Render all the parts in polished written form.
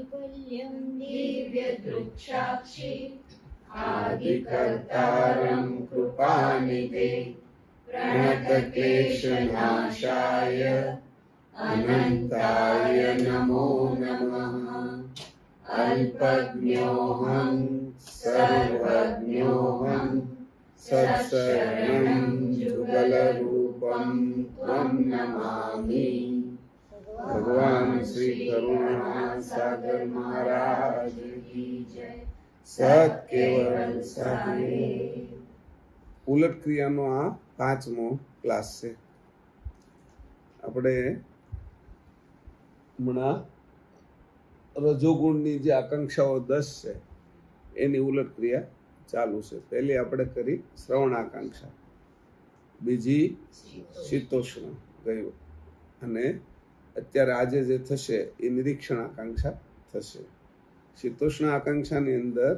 कैवल्यं दिव्यदृक्साक्षी आदिकर्तारं कृपानिधे प्रणतक्लेशनाशाय अनन्ताय नमो नमः। अल्पज्ञोऽहं सर्वज्ञोऽहं सत्शरणं जुगलरूपं त्वं नमामि। भगवान श्री करुणा सागर महाराज की जय। सत केवल साहे। ઉલટ ક્રિયાનો આ 5મો ક્લાસ છે. આપણે હમણાં રજોગુણની જે આકાંક્ષાઓ 10 છે એની ઉલટ ક્રિયા ચાલુ છે. પહેલી આપણે કરી શ્રવણ આકાંક્ષા, બીજી શીતોષ્ણ ગયું, અને અત્યારે આજે જે થશે એ નિરીક્ષણ આકાંક્ષા થશે. શીતોષ્ણ આકાંક્ષાની અંદર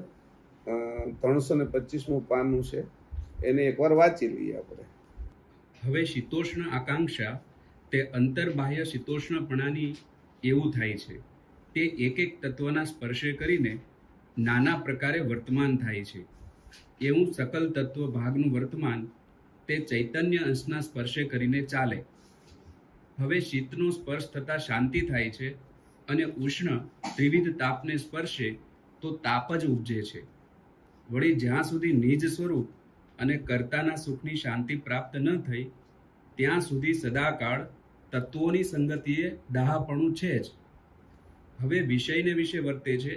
325મું પાનું છે, એને એકવાર વાંચી લઈએ આપણે. હવે શીતોષ્ણ આકાંક્ષા તે અંતર્બાહ્ય શીતોષ્ણપણાની એવું થાય છે. તે એક એક તત્વના સ્પર્શે કરીને નાના પ્રકારે વર્તમાન થાય છે. એવું સકલ તત્વ ભાગનું વર્તમાન તે ચૈતન્ય અંશના સ્પર્શે કરીને ચાલે. હવે શીતનો સ્પર્શ થતાં શાંતિ થાય છે, અને ઉષ્ણ ત્રિવિધ તાપને સ્પર્શે તો તાપ જ ઉપજે છે. વળી જ્યાં સુધી નિજ સ્વરૂપ અને કર્તાના સુખની શાંતિ પ્રાપ્ત ન થઈ ત્યાં સુધી સદાકાળ તત્વોની સંગતિએ દાહપણું છે જ. હવે વિષયને વિશે વર્તે છે,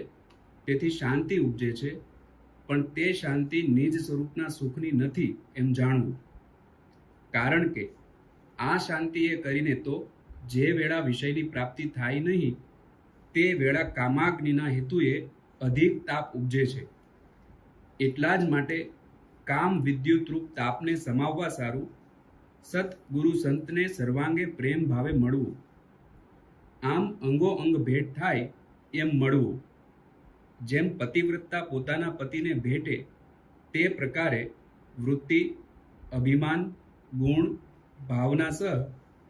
તેથી શાંતિ ઉપજે છે, પણ તે શાંતિ નિજ સ્વરૂપના સુખની નથી એમ જાણવું. કારણ કે આ શાંતિએ કરીને તો જે વેળા વિષયની પ્રાપ્તિ થાય નહીં તે વેળા કામાગ્નિના હેતુએ અધિક તાપ ઉપજે છે. એટલા જ માટે કામ વિદ્યુતરૂપ તાપને સમાવવા સારું સતગુરુ સંતને સર્વાંગે પ્રેમ ભાવે મળવું. આમ અંગો અંગ ભેટ થાય એમ મળવું. જેમ પતિવ્રતા પોતાના પતિને ભેટે તે પ્રકારે વૃત્તિ, અભિમાન, ગુણ, ભાવના સહ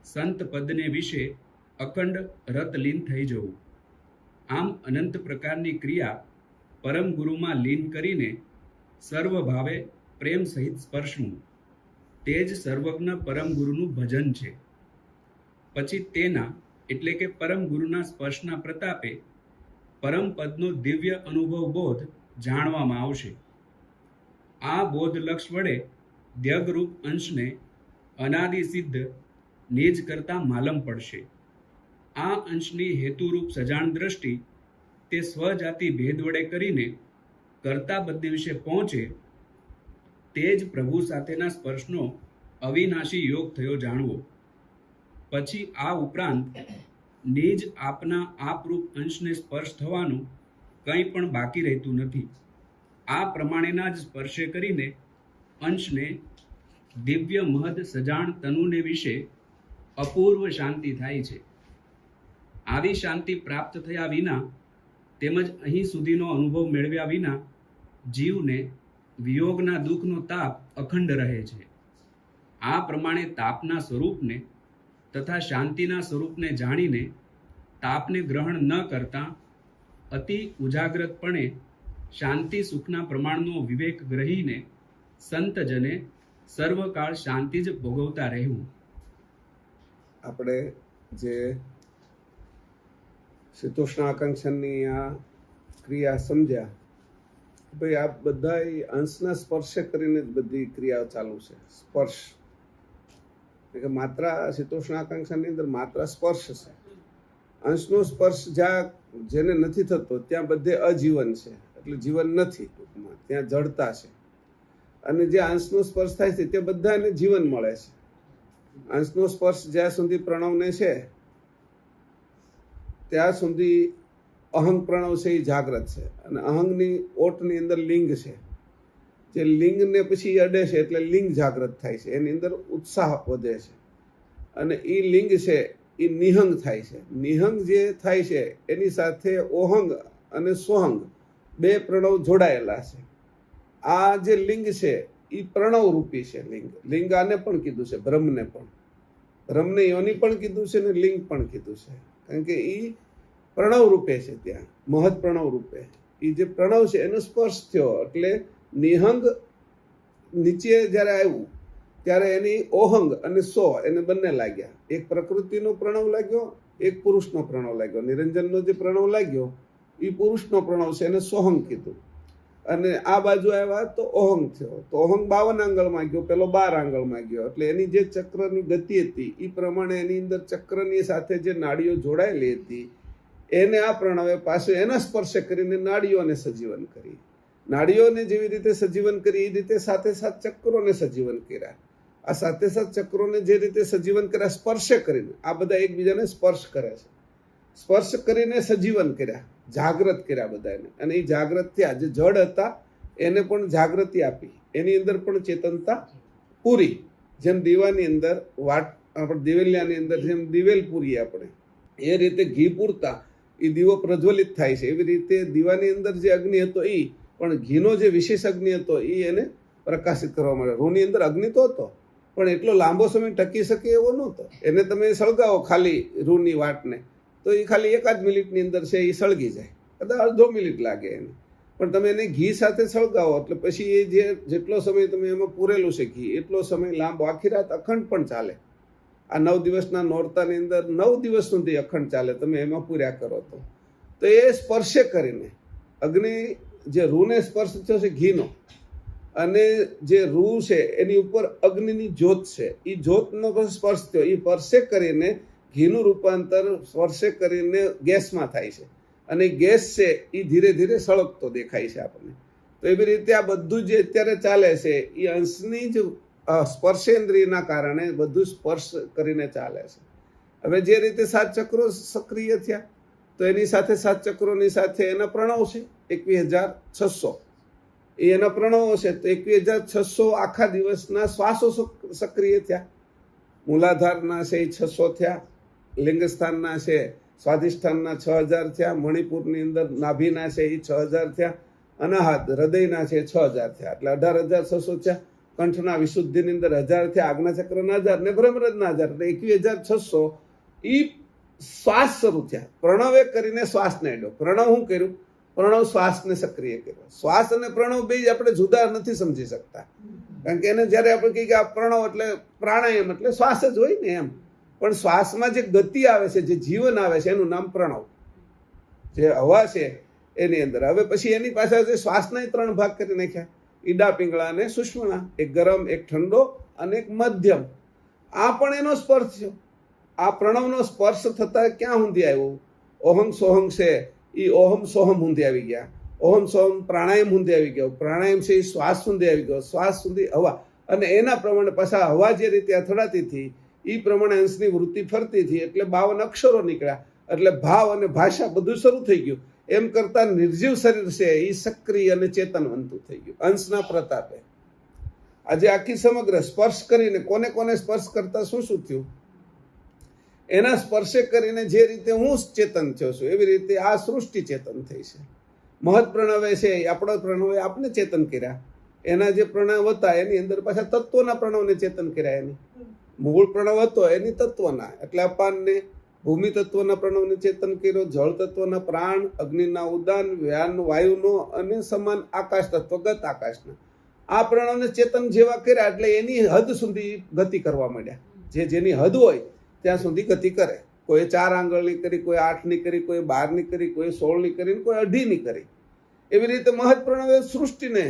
સંત પદને વિશે અખંડ રતલીન થઈ જવું. આમ અનંત પ્રકારની ક્રિયા પરમ ગુરુમાં લીન કરીને સર્વભાવે પ્રેમ સહિત સ્પર્શવું તે જ સર્વજ્ઞ પરમ ગુરુનું ભજન છે. પછી તેના એટલે કે પરમ ગુરુના સ્પર્શના પ્રતાપે પરમ પદનો દિવ્ય અનુભવ બોધ જાણવામાં આવશે. આ બોધ લક્ષ વડે દ્યગરૂપ અંશને અનાદિ સિદ્ધ નિજ કરતા માલમ પડશે. આ અંશની હેતુરૂપ સજાણ દ્રષ્ટિ તે સ્વજાતિ ભેદ વડે કરીને કર્તા બદ્ધ વિશે પહોંચે તે જ પ્રભુ સાથેના સ્પર્શનો અવિનાશી યોગ થયો જાણવો. પછી આ ઉપરાંત નિજ આપના આપરૂપ અંશને સ્પર્શ થવાનું કંઈ પણ બાકી રહેતું નથી. આ પ્રમાણેના જ સ્પર્શે કરીને અંશને દિવ્ય મહદ સજાણ તનુને વિશે અપૂર્વ શાંતિ થાય છે. આવી શાંતિ પ્રાપ્ત થયા વિના તેમજ અહીં સુધીનો અનુભવ મેળવ્યા વિના જીવને વિયોગના દુઃખનો તાપ અખંડ રહે છે. આ પ્રમાણે તાપના સ્વરૂપને તથા શાંતિના સ્વરૂપને જાણીને તાપને ગ્રહણ ન કરતા અતિ ઉજાગ્રતપણે શાંતિ સુખના પ્રમાણનો વિવેક ગ્રહીને સંતજને સર્વકાળ શાંતિ જ ભોગવતા રહેવું. આપણે જે શીતોષ્ણ આકાંક્ષાની આ ક્રિયા સમજ્યા, ભાઈ આ બધા અંશના સ્પર્શે કરીને જ બધી ક્રિયાઓ ચાલુ છે. સ્પર્શ કે માત્ર શીતોષ્ણ આકાંક્ષાની અંદર માત્ર સ્પર્શ છે. અંશનો સ્પર્શ જ્યાં જેને નથી થતો ત્યાં બધે અજીવન છે, એટલે જીવન નથી. ટૂંકમાં ત્યાં જડતા છે. અને જે અંશનો સ્પર્શ થાય છે તે બધાને જીવન મળે છે. અંશનો સ્પર્શ જ્યાં સુધી પ્રણવને છે ત્યાં સુધી અહંગ પ્રણવ છે એ જાગ્રત છે, અને અહંગની ઓટની અંદર લિંગ છે. જે લિંગને પછી અડે છે એટલે લિંગ જાગ્રત થાય છે, એની અંદર ઉત્સાહ વધે છે, અને એ લિંગ છે એ નિહંગ થાય છે. નિહંગ જે થાય છે એની સાથે ઓહંગ અને સોહંગ બે પ્રણવ જોડાયેલા છે. આ જે લિંગ છે એ પ્રણવ રૂપી છે. લિંગ આને પણ કીધું છે, બ્રહ્મને યોનિ પણ કીધું છે ને લિંગ પણ કીધું છે. કારણ કે એ પ્રણવ રૂપે છે, ત્યાં મહદ પ્રણવ રૂપે એ જે પ્રણવ છે એનો સ્પર્શ થયો એટલે નિહંગ નીચે જ્યારે આવ્યું ત્યારે એની ઓહંગ અને સો એને બંને લાગ્યા. એક પ્રકૃતિનો પ્રણવ લાગ્યો, એક પુરુષનો પ્રણવ લાગ્યો. નિરંજનનો જે પ્રણવ લાગ્યો એ પુરુષનો પ્રણવ છે, એને સોહંગ કીધું. અને આ બાજુ આવ્યા તો ઓહંગ થયો, તો ઓહંગ 52 આંગળમાં ગયો, પેલો 12 આંગળમાં ગયો. એટલે એની જે ચક્રની ગતિ હતી એ પ્રમાણે એની અંદર ચક્રની સાથે જે નાડીઓ જોડાયેલી હતી એને આ પ્રણવે પાછું એના સ્પર્શ કરીને નાડીઓને સજીવન કરી. નાડીઓને જેવી રીતે સજીવન કરી એ રીતે સાથે સાથ ચક્રોને સજીવન કર્યા. આ સાથે સાથ ચક્રોને જે રીતે સજીવન કર્યા સ્પર્શ કરીને, આ બધા એકબીજાને સ્પર્શ કરે છે, સ્પર્શ કરીને સજીવન કર્યા, જાગ્રત કર્યા બધાને. અને એ જાગ્રત થયા, જે જડ હતા એને પણ જાગૃતિ આપી, એની અંદર પણ ચેતનતા પૂરી. જેમ દીવાની અંદર આપણે દિવેલિયાની અંદર જેમ દિવેલ પૂરીએ આપણે, એ રીતે ઘી પૂરતા એ દીવો પ્રજ્વલિત થાય છે. એવી રીતે દીવાની અંદર જે અગ્નિ હતો એ પણ ઘીનો જે વિશેષ અગ્નિ હતો એ એને પ્રકાશિત કરવા મળે. રૂની અંદર અગ્નિ તો હતો પણ એટલો લાંબો સમય ટકી શકે એવો નહોતો. એને તમે સળગાવો ખાલી રૂની વાટને તો એ ખાલી 1 મિનિટની અંદર છે એ સળગી જાય, કદાચ અડધો મિનિટ લાગે એને. પણ તમે એને ઘી સાથે સળગાવો એટલે પછી એ જેટલો સમય તમે એમાં પૂરેલું છે ઘી, એટલો સમય લાંબો, આખી રાત અખંડ પણ ચાલે. આ 9 દિવસના નોરતાની અંદર 9 દિવસ સુધી અખંડ ચાલે તમે એમાં પૂર્યા કરો તો એ સ્પર્શે કરીને અગ્નિ જે રૂને સ્પર્શ થયો છે ઘીનો, અને જે રૂ છે એની ઉપર અગ્નિની જ્યોત છે, એ જ્યોતનો સ્પર્શ થયો, એ સ્પર્શે કરીને ઘીનું રૂપાંતર સ્પર્શે કરીને ગેસમાં થાય છે. અને ગેસ છે એ ધીરે ધીરે સળગતો દેખાય છે આપણને. તો એવી રીતે આ બધું જે અત્યારે ચાલે છે એ અંશની જ સ્પર્શેન્દ્રિયના કારણે બધું સ્પર્શ કરીને ચાલે છે. હવે જે રીતે 7 ચક્રો સક્રિય થયા તો એની સાથે 7 ચક્રોની સાથે એના પ્રણવ છે 21,600, એ એના પ્રણવો છે. તો 21,600 આખા દિવસના શ્વાસો સક્રિય થયા. મૂલાધારના છે એ 600 થયા, લિંગસ્થાનના છે સ્વાધિષ્ઠાનના 6,000 થયા, મણિપુરની અંદર નાભીના છે એ 6,000 થયા, અનાહત હૃદયના છે 6,000 થયા, એટલે 18,600 થયા. કંઠના વિશુદ્ધિની અંદર 1,000 થયા, આજ્ઞાચક્રના 1,000 ને બ્રહ્મરજના 1,000, એટલે 21,600 એ શ્વાસ શરૂ થયા. પ્રણવે કરીને શ્વાસને અડ્યો. પ્રણવ શું કર્યું? પ્રણવ શ્વાસને સક્રિય કર્યો. શ્વાસ અને પ્રણવ બે આપણે જુદા નથી સમજી શકતા, કારણ કે એને જ્યારે આપણે કહીએ કે આ પ્રણવ એટલે પ્રાણાયામ એટલે શ્વાસ જ હોય ને એમ. પણ શ્વાસમાં જે ગતિ આવે છે, જે જીવન આવે છે એનું નામ પ્રણવ. જે હવા છે એની અંદર. હવે પછી એની પાછળ જે શ્વાસના 3 ભાગ કરી નાખ્યા, ઈડા, પિંગળા અને સુષુમ્ના. એક ગરમ, એક ઠંડો અને એક મધ્યમ. આ પણ એનો સ્પર્શ થયો. આ પ્રણવનો સ્પર્શ થતા ક્યાં સુધી આવ્યો? ઓહમ સોહમ છે એ ઓહમ સોહમ સુધી આવી ગયા. ઓહમ સોહમ પ્રાણાયામ સુધી આવી ગયો. પ્રાણાયામ છે એ શ્વાસ સુધી આવી ગયો. શ્વાસ સુધી હવા. અને એના પ્રમાણે પાછા હવા જે રીતે અથડાતી હતી એ પ્રમાણે અંશની વૃત્તિ ફરતી હતી, એટલે 52 અક્ષરો નીકળ્યા. એટલે ભાવ અને ભાષા બધું શરૂ થઈ ગયું. એમ કરતા નિર્જીવ શરીર છે એ સક્રિય અને ચેતનવંતું થઈ ગયું અંશના પ્રતાપે. આજે આખી સમગ્ર સ્પર્શ કરીને કોને કોને સ્પર્શ કરતા શું થયું? એના સ્પર્શે કરીને જે રીતે હું ચેતન થયો છું એવી રીતે આ સૃષ્ટિ ચેતન થઈ છે. મહદ પ્રણવે છે આપણો પ્રણવે આપને ચેતન કર્યા. એના જે પ્રણવ હતા એની અંદર પાછા તત્વના પ્રણવને ચેતન કર્યા. એની મૂળ પ્રણવ હતો એની તત્વના, એટલે અપાનને ભૂમિ તત્વના પ્રણવને ચેતન કર્યો, જળ તત્વના પ્રાણ, અગ્નિના ઉદાન, વ્યાન વાયુનો અને સમાન આકાશ તત્વ ગત આકાશના. આ પ્રણવને ચેતન જેવા કર્યા એટલે એની હદ સુધી ગતિ કરવા માંડ્યા. જેની હદ હોય ત્યાં સુધી ગતિ કરે. કોઈ 4 આંગળની કરી, કોઈ 8ની કરી, કોઈ 12ની કરી, કોઈ 16ની કરી, કોઈ 18ની કરી. એવી રીતે મહદ પ્રણવે સૃષ્ટિને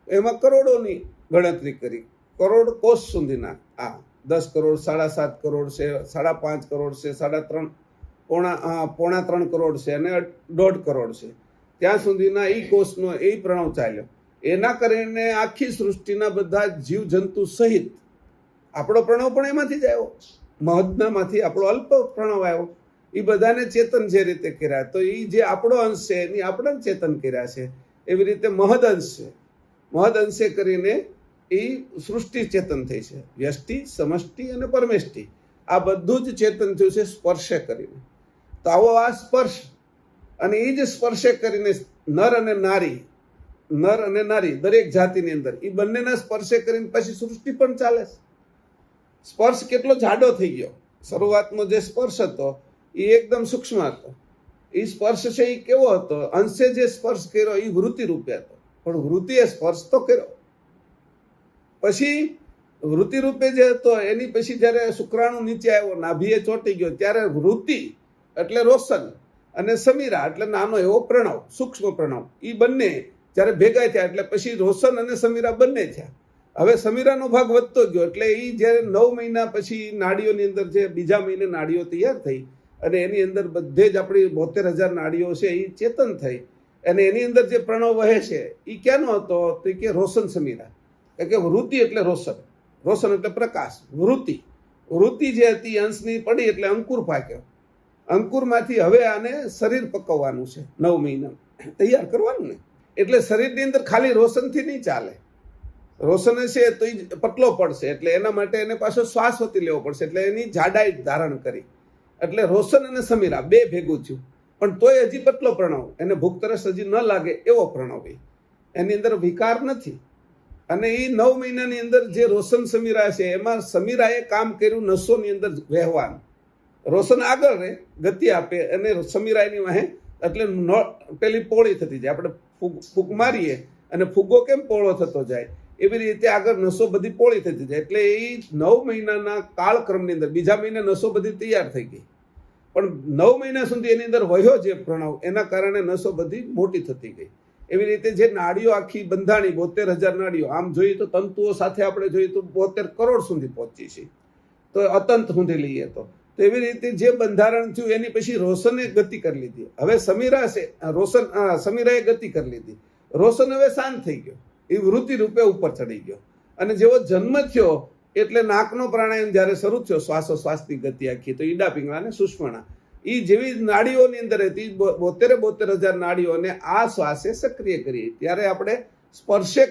એમાં કરોડોની ગણતરી કરી. કરોડ કોષ સુધીના. આ 10 કરોડ, 7.5 કરોડ છે, 5.5 કરોડ છે, 3.5, પોણા 3 કરોડ છે અને 1.5 કરોડ છે. ત્યાં સુધીના એ કોષનો એ પ્રણવ ચાલ્યો. એના કરીને આખી સૃષ્ટિના બધા જીવ જંતુ સહિત આપણો પ્રણવ પણ એમાંથી જ આવ્યો. મહદનામાંથી આપણો અલ્પ પ્રણવ આવ્યો. એ બધાને ચેતન જે રીતે કર્યા, તો એ જે આપણો અંશ છે એની આપણે ચેતન કર્યા છે. એવી રીતે મહદ અંશ છે. મહદ અંશે કરીને એ સૃષ્ટિ ચેતન થઈ છે. વ્યષ્ટિ, સમષ્ટિ અને પરમેષ્ટિ આ બધું જ ચેતન થયું છે સ્પર્શે કરીને. તો આવો આ સ્પર્શ, અને એ જ સ્પર્શે કરીને નર અને નારી દરેક જાતિની અંદર એ બંનેના સ્પર્શે કરીને પછી સૃષ્ટિ પણ ચાલે છે. સ્પર્શ કેટલો જાડો થઈ ગયો. શરૂઆતનો જે સ્પર્શ હતો એ એકદમ સૂક્ષ્મ હતો, એ સ્પર્શ છે એ કેવો હતો? અંશે જે સ્પર્શ કર્યો એ વૃત્તિ રૂપે હતો, પણ વૃત્તિએ સ્પર્શ તો કર્યો. પછી વૃત્તિ રૂપે જે હતો એની પછી જયારે શુક્રાણુ નીચે આવ્યો, નાભીએ ચોંટી ગયો, ત્યારે વૃત્તિ એટલે રોશન અને સમીરા એટલે નાનો એવો પ્રણવ, સૂક્ષ્મ પ્રણવ, એ બંને જ્યારે ભેગા થયા એટલે પછી રોશન અને સમીરા બંને થયા. હવે સમીરાનો ભાગ વધતો ગયો એટલે એ જ્યારે 9 મહિના પછી નાડીઓની અંદર જે બીજા મહિને નાડીઓ તૈયાર થઈ અને એની અંદર બધે જ આપણી 72,000 નાડીઓ છે એ ચેતન થઈ અને એની અંદર જે પ્રણવ વહે છે એ ક્યાંનો હતો? તો કે રોશન સમીરા. કે વૃત્તિ એટલે રોશન, રોશન એટલે પ્રકાશ. વૃત્તિ જે હતી અંશની પડી એટલે અંકુર પાક્યો. અંકુરમાંથી હવે આને શરીર પકવવાનું છે, 9 મહિના તૈયાર કરવાનું ને. એટલે શરીરની અંદર ખાલી રોશનથી નહીં ચાલે. રોશન છે તો એ પતલો પડશે એટલે એના માટે એને પાછો શ્વાસ વતી લેવો પડશે, એટલે એની જાડાઈ ધારણ કરી. એટલે રોશન અને સમીરા બે ભેગું થયું, પણ તોય હજી પતલો પ્રણવ, એને ભૂખ તરસ હજી ન લાગે એવો પ્રણવ, એની અંદર વિકાર નથી. અને એ 9 મહિનાની અંદર જે રોશન સમીરા છે એમાં સમીરાએ કામ કર્યું નસોની અંદર વહેવાનું. રોશન આગળ રહે, ગતિ આપે, અને સમીરા એની વાહે એટલે પેલી પોળી થતી જાય. આપણે ફૂગ મારીએ અને ફુગ્ગો કેમ પોળો થતો જાય એવી રીતે આગળ નસો બધી પોળી થતી જાય. એટલે એ 9 મહિનાના કાળક્રમની અંદર બીજા મહિને નસો બધી તૈયાર થઈ ગઈ, પણ 9 મહિના સુધી એની અંદર વહ્યો જે પ્રણવ એના કારણે નસો બધી મોટી થતી ગઈ. એવી રીતે જે નાડીઓ આખી બંધાણી 72,000 નાડીઓ, આમ જોઈએ તો તંતુઓ સાથે આપણે જોઈએ તો 72 કરોડ સુધી પહોંચી છે, તો અતંત સુધી લઈએ તો એવી રીતે જે બંધારણ થયું એની પછી રોશને ગતિ કરી લીધી. હવે સમીરા છે, સમીરાએ ગતિ કરી લીધી. રોશન હવે શાંત થઈ ગયો, એ વૃત્તિ રૂપે ઉપર ચડી ગયો. અને જેવો જન્મ થયો એટલે નાકનો પ્રાણાયામ જ્યારે શરૂ થયો, શ્વાસોશ્વાસની ગતિ આખી, તો ઈડા, પિંગળા અને સુષુમ્ના એ જેવી નાડીઓની અંદર હતી 72,000 નાડીઓને આ શ્વાસે સક્રિય કરી. ત્યારે આપણે સ્પર્શે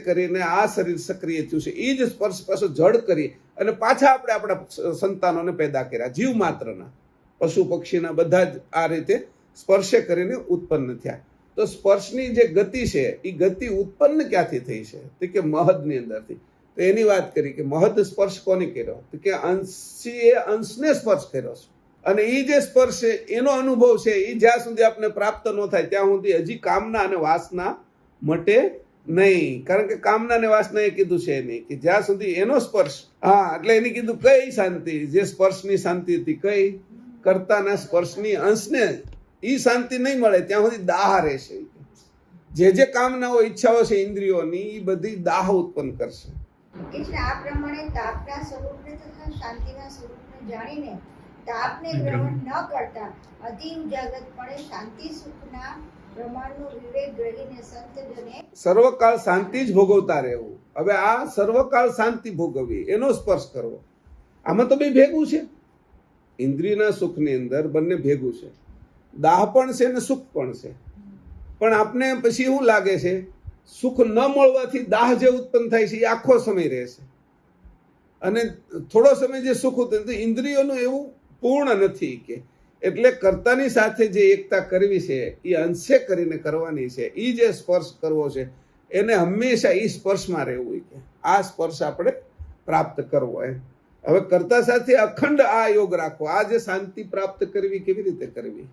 કરીને આ શરીર સક્રિય થયું છે. એ જ સ્પર્શ પાછો જડ કરી અને પાછા આપણે આપણા સંતાનોને પેદા કર્યા, જીવ માત્રના, પશુ પક્ષીના બધા જ આ રીતે સ્પર્શે કરીને ઉત્પન્ન થયા. તો સ્પર્શની જે ગતિ છે એ ગતિ ઉત્પન્ન ક્યાંથી થઈ છે? તો કે મહદની અંદરથી. તો એની વાત કરી કે મહદ સ્પર્શ કોને કર્યો? તો કે અંશીએ અંશને સ્પર્શ કર્યો છે. અને એ જે સ્પર્શ છે એનો અનુભવ છે એ જ્યાં સુધી આપણે પ્રાપ્ત ન થાય ત્યાં સુધી હજી કામના અને વાસના મટે નહીં. કારણ કે કામના અને વાસના એ કીધું છે નહીં કે જ્યાં સુધી એનો સ્પર્શ, એટલે એની કીધું કઈ શાંતિ, જે સ્પર્શની શાંતિ હતી, કઈ કર્તાના સ્પર્શની અંશને એ શાંતિ નહીં મળે ત્યાં સુધી દાહ રહેશે. જે કામનાઓ ઈચ્છાઓ છે ઇન્દ્રિયોની એ બધી દાહ ઉત્પન્ન કરશે. એટલે આ પ્રમાણે તાપના સ્વરૂપને તથા શાંતિના સ્વરૂપને જાણીને તાપને ગ્રહણ ન કરતા અતિ ઉજાગરપણે શાંતિ સુખના પ્રમાણનો વિવેક ગ્રહીને સંતજને સર્વકાળ શાંતિ જ ભોગવતા રહેવું. હવે આ સર્વકાળ શાંતિ ભોગવવી, એનો સ્પર્શ કરવો, આમાં તો બે ભેગું છે. ઇન્દ્રિયના સુખની અંદર બંને ભેગું છે, દાહ પણ છે ને સુખ પણ છે. પણ આપને પછી એવું લાગે છે સુખ ન મળવાથી દાહ જે ઉત્પન્ન થાય છે એ આખો સમય રહેશે, અને થોડો સમય જે સુખ ઉત્પન્ન થાય ઇન્દ્રિયોનું એવું પૂર્ણ નથી. કે એટલે કર્તાની સાથે જે એકતા કરવી છે એ અંશે કરીને કરવાની છે. એ જે સ્પર્શ કરવો છે એને હંમેશા એ સ્પર્શમાં રહેવું, કે આ સ્પર્શ આપણે પ્રાપ્ત કરવો. હવે કર્તા સાથે અખંડ આ યોગ રાખવો. આ જે શાંતિ પ્રાપ્ત કરવી કેવી રીતે કરવી?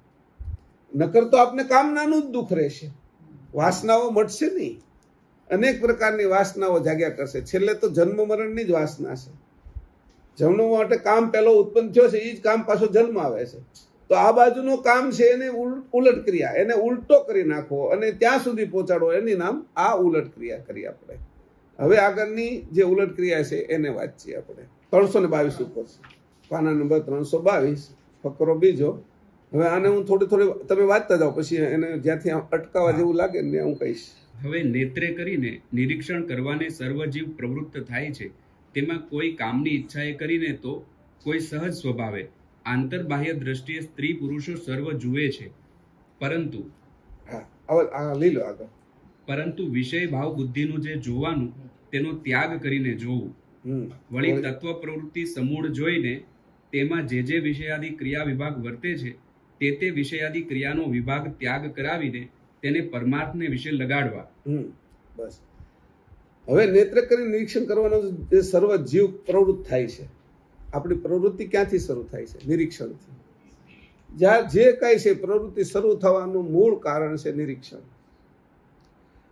નકર તો આપને કામનાનું જ દુઃખ રહેશે, વાસનાઓ મટશે નહીં. અનેક પ્રકારની વાસનાઓ જાગ્યા કરશે. છેલ્લે તો જન્મ મરણની જ વાસના છે. જન્મ માટે કામ પહેલો ઉત્પન્ન થયો છે, એ જ કામ પાછો જન્મ આવે છે. તો આ બાજુનું કામ છે એને ઉલટ ક્રિયા, એને ઉલટો કરી નાખવો અને ત્યાં સુધી પહોંચાડવો, એની નામ આ ઉલટ ક્રિયા કરી આપણે. હવે આગળની જે ઉલટ ક્રિયા છે એને વાંચીએ આપણે. 322 ઉપર છે, પાના નંબર 322, ફકરો બીજો. હવે આને હું થોડી તમે વાંચતા જાઓ, પછી એને જ્યાંથી અટકાવવા જેવું લાગે ને હું કહીશ. હવે નેત્રે કરીને નિરીક્ષણ કરવાને સર્વજીવ પ્રવૃત્ત થાય છે. તેમાં કોઈ કામની ઈચ્છાએ કરીને તો કોઈ સહજ સ્વભાવે આંતરબાહ્ય દ્રષ્ટિએ સ્ત્રી પુરુષો સર્વ જુએ છે, પરંતુ વિષય ભાવ બુદ્ધિનું જે જોવાનું તેનો ત્યાગ કરીને જોવું. વળી તત્વ પ્રવૃત્તિ સમૂળ જોઈને તેમાં જે વિષયાદિ ક્રિયા વિભાગ વર્તે છે તે વિષયાદિ ક્રિયાનો વિભાગ ત્યાગ કરાવીને તેને પરમાર્થને વિશે લગાડવા. બસ. હવે નેત્ર કરી નિરીક્ષણ કરવાનો જે સર્વ જીવ પ્રવૃત્ત થાય છે. આપણી પ્રવૃત્તિ ક્યાંથી શરૂ થાય છે? નિરીક્ષણથી. જ્યાં જે કાંઈ છે પ્રવૃત્તિ શરૂ થવાનું મૂળ કારણ છે નિરીક્ષણ.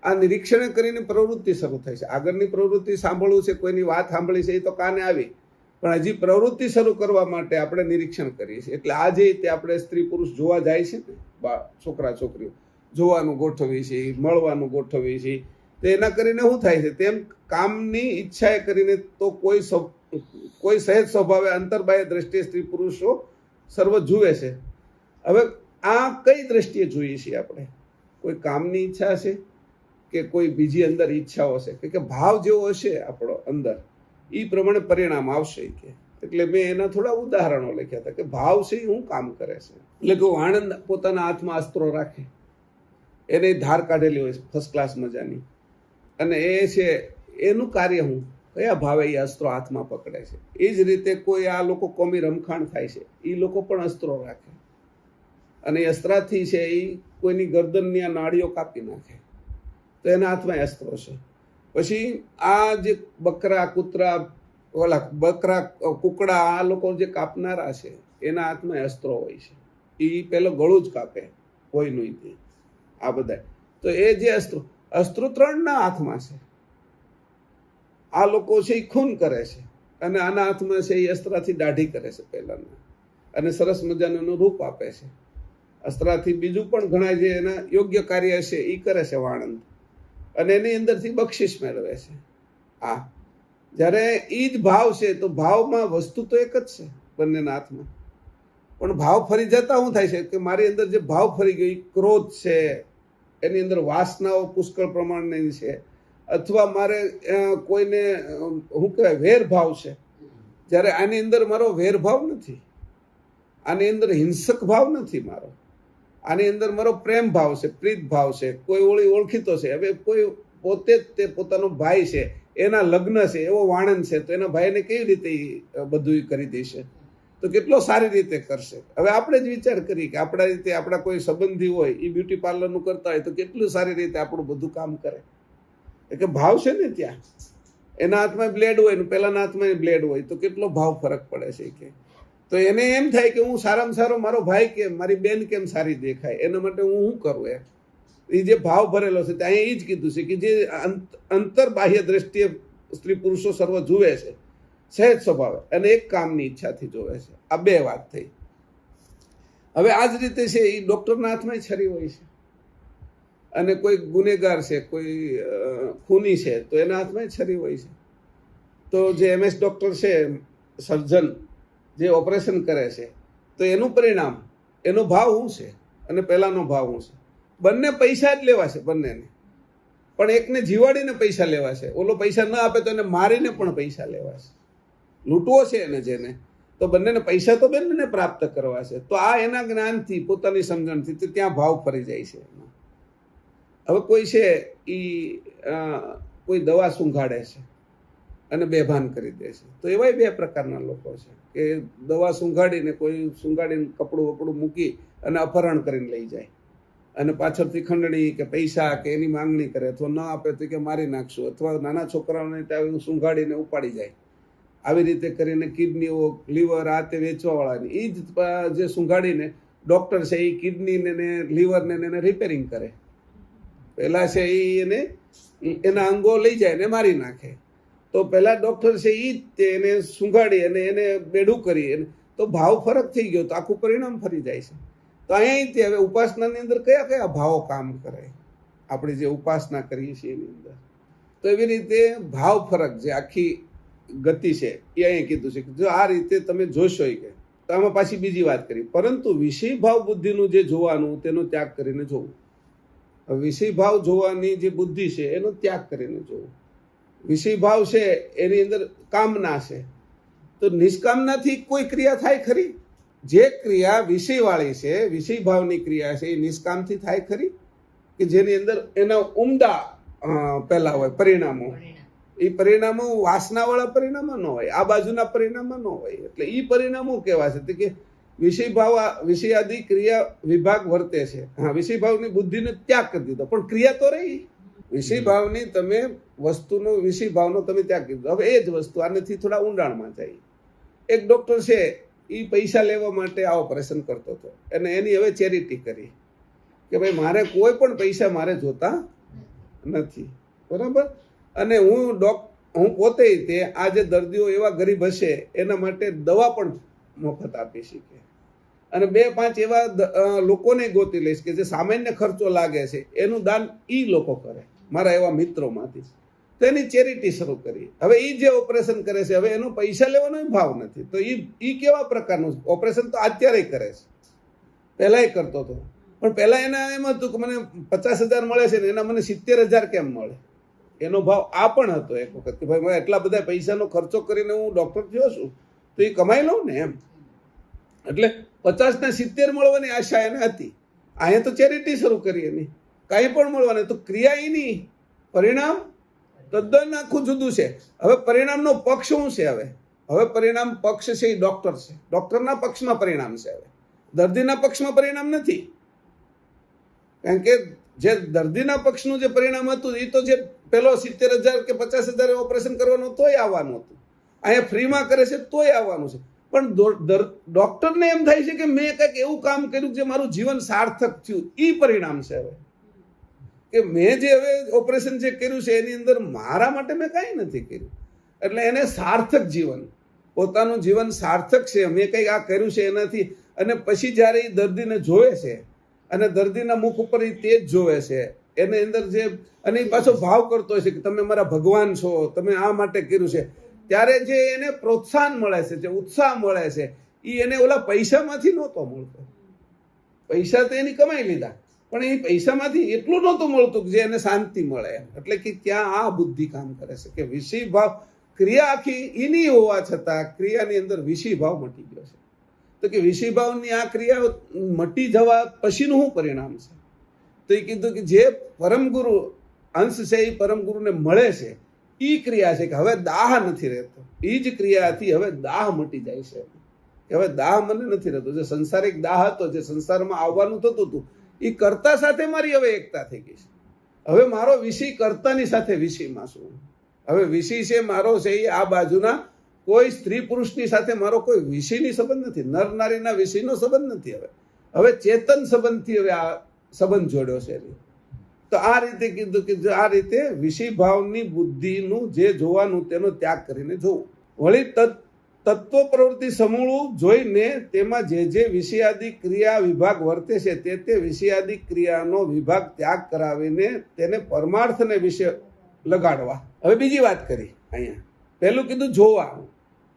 આ નિરીક્ષણ કરીને પ્રવૃત્તિ શરૂ થાય છે. આગળની પ્રવૃત્તિ સાંભળવું છે, કોઈની વાત સાંભળી છે, એ તો કાને આવી, પણ હજી પ્રવૃત્તિ શરૂ કરવા માટે આપણે નિરીક્ષણ કરીએ છીએ. એટલે આ જે રીતે આપણે સ્ત્રી પુરુષ જોવા જાય છે ને, છોકરા છોકરીઓ જોવાનું ગોઠવીએ છીએ, મળવાનું ગોઠવીએ છીએ, તો એના કરીને શું થાય છે, તેમ કામની ઈચ્છાએ કરીને તો કોઈ સહેજ સ્વભાવે અંતર્બાહ્ય દ્રષ્ટિએ સ્ત્રી પુરુષો સર્વ જુએ છે. હવે આ કઈ દ્રષ્ટિએ જોઈએ છીએ આપણે? કોઈ કામની ઈચ્છા છે કે કોઈ બીજી અંદર ઈચ્છાઓ છે કે ભાવ જેવો હશે આપણો અંદર, એ પ્રમાણે પરિણામ આવશે કે. એટલે મેં એના થોડા ઉદાહરણો લખ્યા હતા કે ભાવ છે શું કામ કરે છે. એટલે કે આનંદ પોતાના હાથમાં અસ્ત્રો રાખે, એને ધાર કાઢેલી હોય ફર્સ્ટ ક્લાસ મજાની, અને એ છે એનું કાર્ય હું કયા ભાવે એ અસ્ત્રો હાથમાં પકડે છે. એ જ રીતે કોઈ આ લોકો કોમી રમખાણ થાય છે, એ લોકો પણ અસ્ત્રો રાખે, અને એ અસ્ત્રાથી છે એ કોઈની ગરદનની આ નાડીઓ કાપી નાખે, તો એના હાથમાં અસ્ત્રો છે. પછી આ જે બકરા કુકડા આ લોકો જે કાપનારા છે, એના હાથમાં અસ્ત્રો હોય છે. એ પેલો ગળું જ કાપે કોઈનું. આ બધા તો એ જે અસ્ત્રો 3ના હાથમાં છે. આ લોકો છે એ ખૂન કરે છે, અને આના હાથમાં છે એ અસ્ત્રાથી દાઢી કરે છે પહેલાના, અને સરસ મજાનું એનું રૂપ આપે છે. અસ્ત્રાથી બીજું પણ ઘણા જે એના યોગ્ય કાર્ય છે એ કરે છે વાણંદ, અને એની અંદરથી બક્ષિસ મેળવે છે. આ જ્યારે એ જ ભાવ છે, તો ભાવમાં વસ્તુ તો એક જ છે બંનેના હાથમાં, પણ ભાવ ફરી જતા શું થાય છે કે મારી અંદર જે ભાવ ફરી ગયો એ ક્રોધ છે, એની અંદર વાસનાઓ પુષ્કળ પ્રમાણની છે, અથવા મારે કોઈને શું કહેવાય વેરભાવ છે. જ્યારે આની અંદર મારો વેરભાવ નથી, આની અંદર હિંસક ભાવ નથી મારો, આની અંદર મારો પ્રેમ ભાવ છે, પ્રીત ભાવ છે, કોઈ ઓળખીતો છે. હવે કોઈ પોતે જ તે પોતાનો ભાઈ છે, એના લગ્ન છે, એવો વાણંદ છે, તો એના ભાઈને કેવી રીતે બધું કરી દેશે? તો કેટલો સારી રીતે કરશે. હવે આપણે જ વિચાર કરીએ કે આપણા રીતે આપણા કોઈ સંબંધી હોય એ બ્યુટી પાર્લરનું કરતા હોય તો કેટલું સારી રીતે આપણું બધું કામ કરે. એટલે ભાવ છે ને ત્યાં, એના હાથમાં બ્લેડ હોય ને પેલાના હાથમાં બ્લેડ હોય, તો કેટલો ભાવ ફરક પડે છે કે. તો એને એમ થાય કે હું સારામાં સારો મારો ભાઈ કેમ, મારી બેન કેમ સારી દેખાય, એના માટે હું શું કરું? એ જે ભાવ ભરેલો છે ત્યાં એ જ કીધું છે કે જે અંતર બાહ્ય દ્રષ્ટિએ સ્ત્રી પુરુષો સર્વ જુએ છે સહેજ સ્વભાવે, અને એક કામની ઈચ્છાથી જોવે છે. આ બે વાત થઈ. હવે આ જ રીતે છે એ ડોક્ટરના હાથમાં છરી હોય છે, અને કોઈ ગુનેગાર છે, કોઈ ખૂની છે, તો એના હાથમાં છરી હોય છે. તો જે MS ડોક્ટર છે, સર્જન જે ઓપરેશન કરે છે, તો એનું પરિણામ, એનો ભાવ શું છે અને પહેલાનો ભાવ શું છે? બંને પૈસા જ લેવા છે બંનેને, પણ એકને જીવાડીને પૈસા લેવા છે, ઓલો પૈસા ન આપે તો એને મારીને પણ પૈસા લેવા છે, લૂંટવો છે એને જેને, તો બંનેને પૈસા તો બંનેને પ્રાપ્ત કરવા છે. તો આ એના જ્ઞાનથી, પોતાની સમજણથી ત્યાં ભાવ ફરી જાય છે. હવે કોઈ છે એ કોઈ દવા સૂંઘાડે છે અને બેભાન કરી દે છે, તો એવાય બે પ્રકારના લોકો છે કે દવા સૂંઘાડીને કપડું વપડું મૂકી અને અપહરણ કરીને લઈ જાય, અને પાછળથી ખંડણી કે પૈસા કે એની માંગણી કરે, અથવા ન આપે તો કે મારી નાખશું, અથવા નાના છોકરાઓને ત્યાં સૂંઘાડીને ઉપાડી જાય. આવી રીતે કરીને કિડનીઓ, લીવર આ તે વેચવાવાળાની એ જ જે સૂંઘાડીને ડૉક્ટર છે એ કિડનીને ને લીવરને એને રિપેરિંગ કરે. પહેલા છે એ એને એના અંગો લઈ જાય ને મારી નાખે. તો પહેલા ડૉક્ટર છે એ જ એને સૂંઘાડી અને એને બેડું કરી, તો ભાવ ફરક થઈ ગયો, તો આખું પરિણામ ફરી જાય છે. તો અહીંયાથી હવે ઉપાસનાની અંદર કયા કયા ભાવો કામ કરે, આપણે જે ઉપાસના કરીએ છીએ એની અંદર, તો એવી રીતે ભાવ ફરક જે આખી ગતિ છે એ અહીંયા કીધું છે કે જો આ રીતે તમે જોશો કે. તો આમાં પાછી બીજી વાત કરી, પરંતુ વિષય ભાવ બુદ્ધિનું જે જોવાનું તેનો ત્યાગ કરીને જોવું. વિષય ભાવ જોવાની જે બુદ્ધિ છે એનો ત્યાગ કરીને જોવું. વિષય ભાવ છે એની અંદર કામના છે, તો નિષ્કામનાથી કોઈ ક્રિયા થાય ખરી? જે ક્રિયા વિષયવાળી છે, વિષય ભાવની ક્રિયા છે, એ નિષ્કામથી થાય ખરી? કે જેની અંદર એના ઉમદા પહેલા હોય પરિણામો, એ પરિણામો વાસનાવાળા પરિણામો ન હોય, આ બાજુના પરિણામો ન હોય. એટલે એ પરિણામો કેવા છે કે વિષય ભાવ, વિષયાદિ ક્રિયા વિભાગ વર્તે છે. હા, વિષય ભાવની બુદ્ધિને ત્યાગ કરી દીધો, પણ ક્રિયા તો રહી. વિષય ભાવની તમે વસ્તુનો, વિષય ભાવનો તમે ત્યાગ કરી દીધો. હવે એ જ વસ્તુ આનેથી થોડા ઊંડાણમાં જાય. એક ડૉક્ટર છે એ પૈસા લેવા માટે આ ઓપરેશન કરતો હતો અને એની હવે ચેરિટી કરી કે ભાઈ મારે કોઈ પણ પૈસા મારે જોતા નથી, બરાબર. અને હું પોતે તે આ જે દર્દીઓ એવા ગરીબ હશે એના માટે દવા પણ મફત આપી શકે અને 2-5 એવા લોકોને ગોતી લઈશ કે જે સામાન્ય ખર્ચો લાગે છે એનું દાન ઈ લોકો કરે, મારા એવા મિત્રોમાંથી. તો એની ચેરિટી શરૂ કરી. હવે એ જે ઓપરેશન કરે છે હવે એનો પૈસા લેવાનો ભાવ નથી. તો એ કેવા પ્રકારનું ઓપરેશન તો અત્યારે કરે છે, પહેલાંય કરતો હતો. પણ પહેલાં એના એમ હતું કે મને 50,000 મળે છે ને એના મને 70,000 કેમ મળે, એનો ભાવ આ પણ હતો એક વખત કે ભાઈ મેં એટલા બધા પૈસાનો ખર્ચો કરીને હું ડૉક્ટર થયો છું તો એ કમાઈ લઉં ને એમ. એટલે 50 ને 70 મળવાની આશા એને હતી. અહીંયા તો ચેરિટી શરૂ કરી એની, કાંઈ પણ મળવાની. તો ક્રિયા એની, પરિણામ તદ્દન આખું જુદું છે. હવે પરિણામનો પક્ષ શું છે? હવે પરિણામ પક્ષ છે એ ડૉક્ટર છે, ડૉક્ટરના પક્ષમાં પરિણામ છે. હવે દર્દીના પક્ષમાં પરિણામ નથી, કારણ કે જે દર્દીના પક્ષનું જે પરિણામ હતું એ તો જે પેલો 70,000 કે 50,000 ઓપરેશન કરવાનું તોય આવવાનું હતું, અહીંયા ફ્રીમાં કરે છે તોય આવવાનું છે. પણ ડૉક્ટરને એમ થાય છે કે મેં કંઈક એવું કામ કર્યું જે મારું જીવન સાર્થક થયું, એ પરિણામ છે. હવે કે મેં જે હવે ઓપરેશન જે કર્યું છે એની અંદર મારા માટે મેં કાંઈ નથી કર્યું, એટલે એને સાર્થક જીવન, પોતાનું જીવન સાર્થક છે, મેં કંઈક આ કર્યું છે એનાથી. અને પછી જ્યારે એ દર્દીને જોવે છે અને દર્દીના મુખ ઉપર એ તેજ જોવે છે, એની અંદર જે અને એ પાછો ભાવ કરતો હોય છે કે તમે મારા ભગવાન છો, તમે આ માટે કર્યું છે, ત્યારે જે એને પ્રોત્સાહન મળે છે, જે ઉત્સાહ મળે છે, એ એને ઓલા પૈસામાંથી નહોતો મળતો. પૈસા તો એની કમાઈ લીધા, પણ એ પૈસામાંથી એટલું નહોતું મળતું કે જે એને શાંતિ મળે. એટલે કે ત્યાં આ બુદ્ધિ કામ કરે છે કે વિષય ભાવ, ક્રિયા આખી એની હોવા છતાં ક્રિયાની અંદર વિષય ભાવ મટી ગયો છે. તો કે વિષય ભાવની આ ક્રિયા મટી જવા પછીનું શું પરિણામ છે? તો એ કીધું કે જે પરમગુરુ અંશ છે એ પરમગુરુને મળે છે એ ક્રિયા છે કે હવે દાહ નથી રહેતો. એ જ ક્રિયાથી હવે દાહ મટી જાય છે. હવે દાહ મને નથી રહેતો. જે સંસારિક દાહ હતો, જે સંસારમાં આવવાનું થતું હતું, એ કર્તા સાથે મારી હવે એકતા થઈ ગઈ છે. હવે મારો વિષય કર્તાની સાથે વિષયમાં છું. હવે વિષય છે મારો છે એ આ બાજુના કોઈ સ્ત્રી પુરુષની સાથે મારો કોઈ વિષયની સંબંધ નથી, નર નારીના વિષયનો સંબંધ નથી. હવે ચેતન સંબંધથી હવે આ સંબંધ જોડ્યો છે. તો આ રીતે કીધું કે આ રીતે વિષય ભાવની બુદ્ધિનું જે જોવાનું તેનો ત્યાગ કરીને જોવું. વળી તત્વ પ્રવૃત્તિ સમૂળું જોઈને તેમાં જે વિષયાદિ ક્રિયા વિભાગ વર્તે છે તે વિષયાદિ ક્રિયાનો વિભાગ ત્યાગ કરાવીને તેને પરમાર્થને વિશે લગાડવા. હવે બીજી વાત કરી અહીંયા. પહેલું કીધું જોવાનું,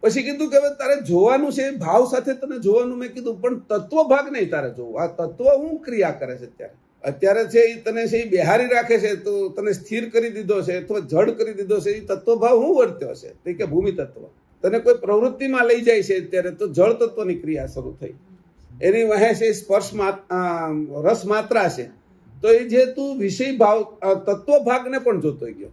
પછી કીધું કે હવે તારે જોવાનું છે ભાવ સાથે તને જોવાનું. મેં કીધું પણ તત્વ ભાગ નહીં તારે જોવું. આ તત્વ હું ક્રિયા કરે છે અત્યારે છે એ તને છે એ બિહારી રાખે છે, તો તને સ્થિર કરી દીધો છે અથવા જડ કરી દીધો છે, એ તત્વ ભાવ હું વર્ત્યો છે તે કે ભૂમિ તત્વ. તને કોઈ પ્રવૃત્તિમાં લઈ જાય છે ત્યારે તો જળ તત્વની ક્રિયા શરૂ થઈ, એની વહે છે સ્પર્શ રસ માત્રા છે. તો એ જે તું વિષય ભાવ તત્વ ભાગને પણ જોતો ગયો.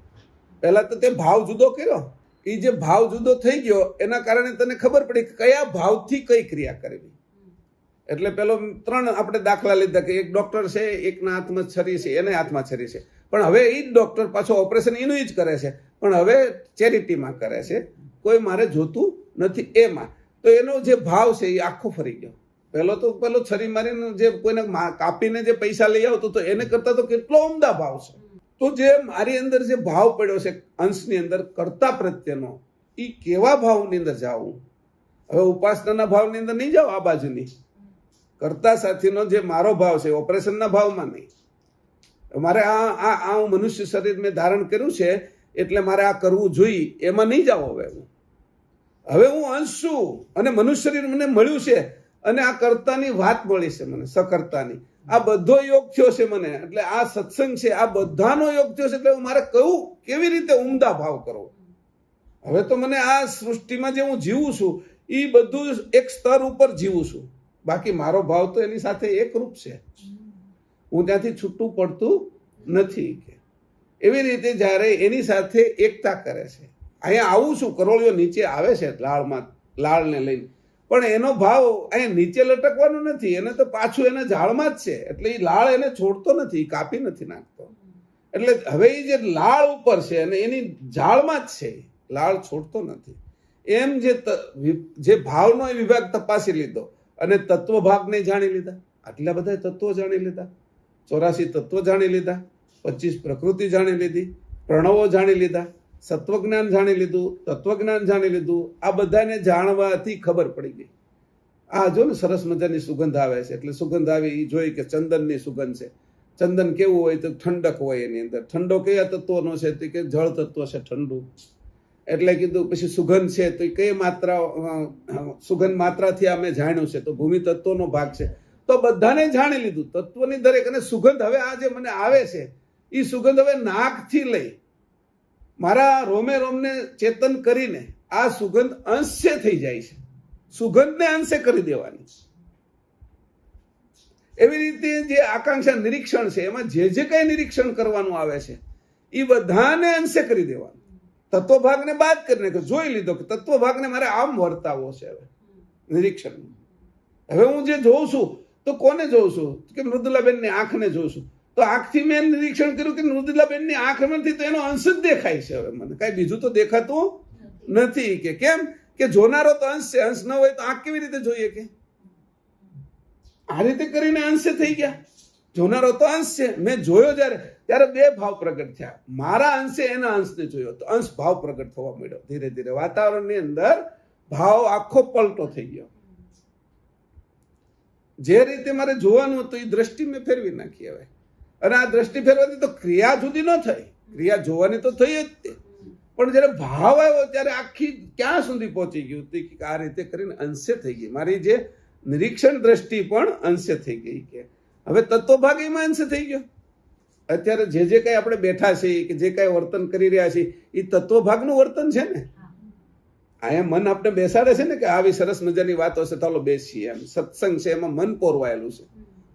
પહેલા તો તે ભાવ જુદો કર્યો, એ જે ભાવ જુદો થઈ ગયો એના કારણે તને ખબર પડી કે કયા ભાવથી કઈ ક્રિયા કરવી. એટલે પેલો 3 આપણે દાખલા લીધા કે એક ડોક્ટર છે, એકના હાથમાં છરી છે, એને હાથમાં છરી છે, પણ હવે એ જ ડોક્ટર પાછો ઓપરેશન એનું જ કરે છે, પણ હવે ચેરિટીમાં કરે છે, કોઈ મારે જોતું નથી એમાં. તો એનો જે ભાવ છે એ આખો ફરી ગયો. પેલો છરી મારીને જે કોઈને કાપીને જે પૈસા લઈ આવતો તો એને કરતા તો કેટલો ઉમદા ભાવ છે. તો જે મારી અંદર જે ભાવ પડ્યો છે અંશની અંદર કર્તા પ્રત્યેનો, એ કેવા ભાવની અંદર જાવું? હવે ઉપાસનાના ભાવની અંદર નહીં જાઓ, આ બાજુની કર્તા સાથેનો જે મારો ભાવ છે ઓપરેશનના ભાવમાં નહીં. મારે આ મનુષ્ય શરીર મેં ધારણ કર્યું છે એટલે મારે આ કરવું જોઈએ એમાં નહીં જાઓ. હવે હું અંશ છું અને મનુષ્ય શરીર મને મળ્યું છે અને આ કર્તાની વાત મળી છે મને, સકર્તાની. આ બધો યોગ થયો છે મને, એટલે આ સત્સંગ છે, આ બધાનો યોગ થયો છે. એટલે મારે કેવી રીતે ઉમદા ભાવ કરવો? હવે તો મને આ સૃષ્ટિમાં જે હું જીવું છું એ બધું એક સ્તર ઉપર જીવું છું, બાકી મારો ભાવ તો એની સાથે એકરૂપ છે. હું ત્યાંથી છૂટું પડતું નથી. એવી રીતે જ્યારે એની સાથે એકતા કરે છે. અહીંયા આવું છું, કરોળિયો નીચે આવે છે લાળને લઈને, પણ એનો ભાવ અહીંયા નીચે લટકવાનો નથી, એને તો પાછું એના ઝાડમાં જ છે. એટલે એ લાળ એને છોડતો નથી, કાપી નથી નાખતો. એટલે હવે એ જે લાળ ઉપર છે અને એની ઝાડમાં જ છે, લાળ છોડતો નથી. એમ જે ભાવનો વિભાગ તપાસી લીધો અને તત્વ ભાગને જાણી લીધા. આટલા બધા તત્વો જાણી લીધા, 84 તત્વો જાણી લીધા, 25 પ્રકૃતિ જાણી લીધી, પ્રણવો જાણી લીધા, સત્વજ્ઞાન જાણી લીધું, તત્વજ્ઞાન જાણી લીધું. આ બધાને જાણવાથી ખબર પડી ગઈ. આ જો ને સરસ મજાની સુગંધ આવે છે, એટલે સુગંધ આવી એ જોઈ કે ચંદનની સુગંધ છે. ચંદન કેવું હોય તો ઠંડક હોય એની અંદર. ઠંડો કયા તત્વોનો છે તો કે જળ તત્વ છે ઠંડુ. એટલે કીધું પછી સુગંધ છે તો કઈ માત્રા, સુગંધ માત્રાથી અમે જાણ્યું છે તો ભૂમિ તત્વનો ભાગ છે. તો બધાને જાણી લીધું તત્વની દરેક. અને સુગંધ હવે આ જે મને આવે છે એ સુગંધ હવે નાકથી લઈ મારા રોમે રોમને ચેતન કરીને આ સુગંધ અંશે થઈ જાય છે. સુગંધને અંશે કરી દેવાની. એવી રીતે જે આકાંક્ષા નિરીક્ષણ છે એમાં જે કઈ નિરીક્ષણ કરવાનું આવે છે એ બધાને અંશે કરી દેવાનું. તત્વ ભાગને બાદ કરીને જોઈ લીધો કે તત્વ ભાગને મારે આમ વર્તાવો છે. હવે નિરીક્ષણ, હવે હું જે જોઉં છું તો કોને જોઉં છું કે મૃદુલાબેનની આંખને જોઉં છું. તો આંખથી મેં નિરીક્ષણ કર્યું કે મૃદુલાબેનની આંખમાંથી તો એનો અંશ જ દેખાય છે. હવે મને કઈ બીજું તો દેખાતું નથી. કે કેમ કે જોનારો તો અંશ છે, અંશ ન હોય તો આંખ કેવી રીતે જોઈએ? કે આ રીતે કરીને અંશે થઈ ગયા. જોનારો તો અંશ છે. મેં જોયો ત્યારે બે ભાવ પ્રગટ થયા. મારા અંશે એના અંશને જોયો તો અંશ ભાવ પ્રગટ થવા માંડ્યો. ધીરે ધીરે વાતાવરણની અંદર ભાવ આખો પલટો થઈ ગયો. જે રીતે મારે જોવાનું હતું એ દ્રષ્ટિ મેં ફેરવી નાખી. હવે અને આ દ્રષ્ટિ ફેરવાથી તો ક્રિયા જુદી ન થઈ. ક્રિયા જોવાની તો થઈ જ તે, પણ જયારે ભાવ આવ્યો ત્યારે આખી ક્યાં સુધી પહોંચી ગયું કે આ રીતે કરીને અંશે થઈ ગઈ. મારી જે નિરીક્ષણ દ્રષ્ટિ પણ અંશે થઈ ગઈ. કે હવે તત્વ ભાગ એમાં અંશે થઈ ગયો. અત્યારે જે કઈ આપણે બેઠા છીએ કે જે કઈ વર્તન કરી રહ્યા છીએ એ તત્વ ભાગનું વર્તન છે ને. અહીંયા મન આપણે બેસાડે છે ને કે આવી સરસ મજાની વાતો છે, ચાલો બેસીએ. એમ સત્સંગ છે એમાં મન પોરવાયેલું છે.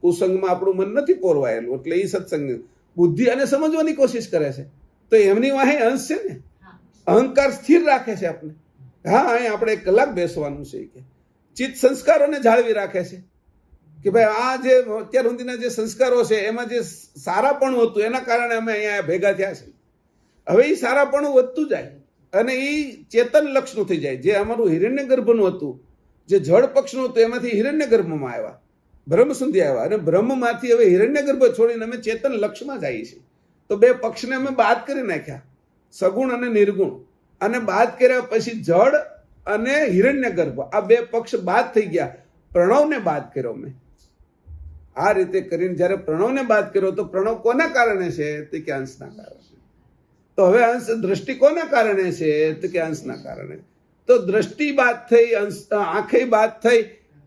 કુસંગમાં આપણું મન નથી પોરવાયેલું. એટલે એ સત્સંગ બુદ્ધિ અને સમજવાની કોશિશ કરે છે તો એમની વાહે અંશ છે ને. અહંકાર સ્થિર રાખે છે આપણે. હા, અહીંયા આપણે 1 કલાક બેસવાનું છે. કે ચિત્ત સંસ્કારોને જાળવી રાખે છે કે ભાઈ આ જે અત્યાર સુધીના જે સંસ્કારો છે એમાં જે સારાપણું હતું એના કારણે અમે અહીંયા ભેગા થયા છે. હવે એ સારાપણું વધતું જાય અને એ ચેતન લક્ષનું થઈ જાય. જે અમારું હિરણ્ય ગર્ભનું હતું, જે જળ પક્ષનું હતું, એમાંથી હિરણ્ય ગર્ભમાં આવ્યા, બ્રહ્મ સુધી આવ્યા. અને બ્રહ્મમાંથી હવે હિરણ્ય ગર્ભ છોડીને અમે ચેતન લક્ષમાં જઈએ છીએ. તો 2 પક્ષને અમે બાદ કરી નાખ્યા, સગુણ અને નિર્ગુણ. અને બાદ કર્યા પછી જળ અને હિરણ્ય ગર્ભ, આ 2 પક્ષ બાદ થઈ ગયા. પ્રણવને બાદ કર્યો મેં. આ રીતે કરીને જયારે પ્રણવને બાદ કર્યો તો પ્રણવ કોના કારણે છે? તો કે અંશના કારણે. તો હવે અંશ દ્રષ્ટિ કોના કારણે છે? તો કે અંશના કારણે. તો દ્રષ્ટિ બાદ થઈ, આંખે બાદ થઈ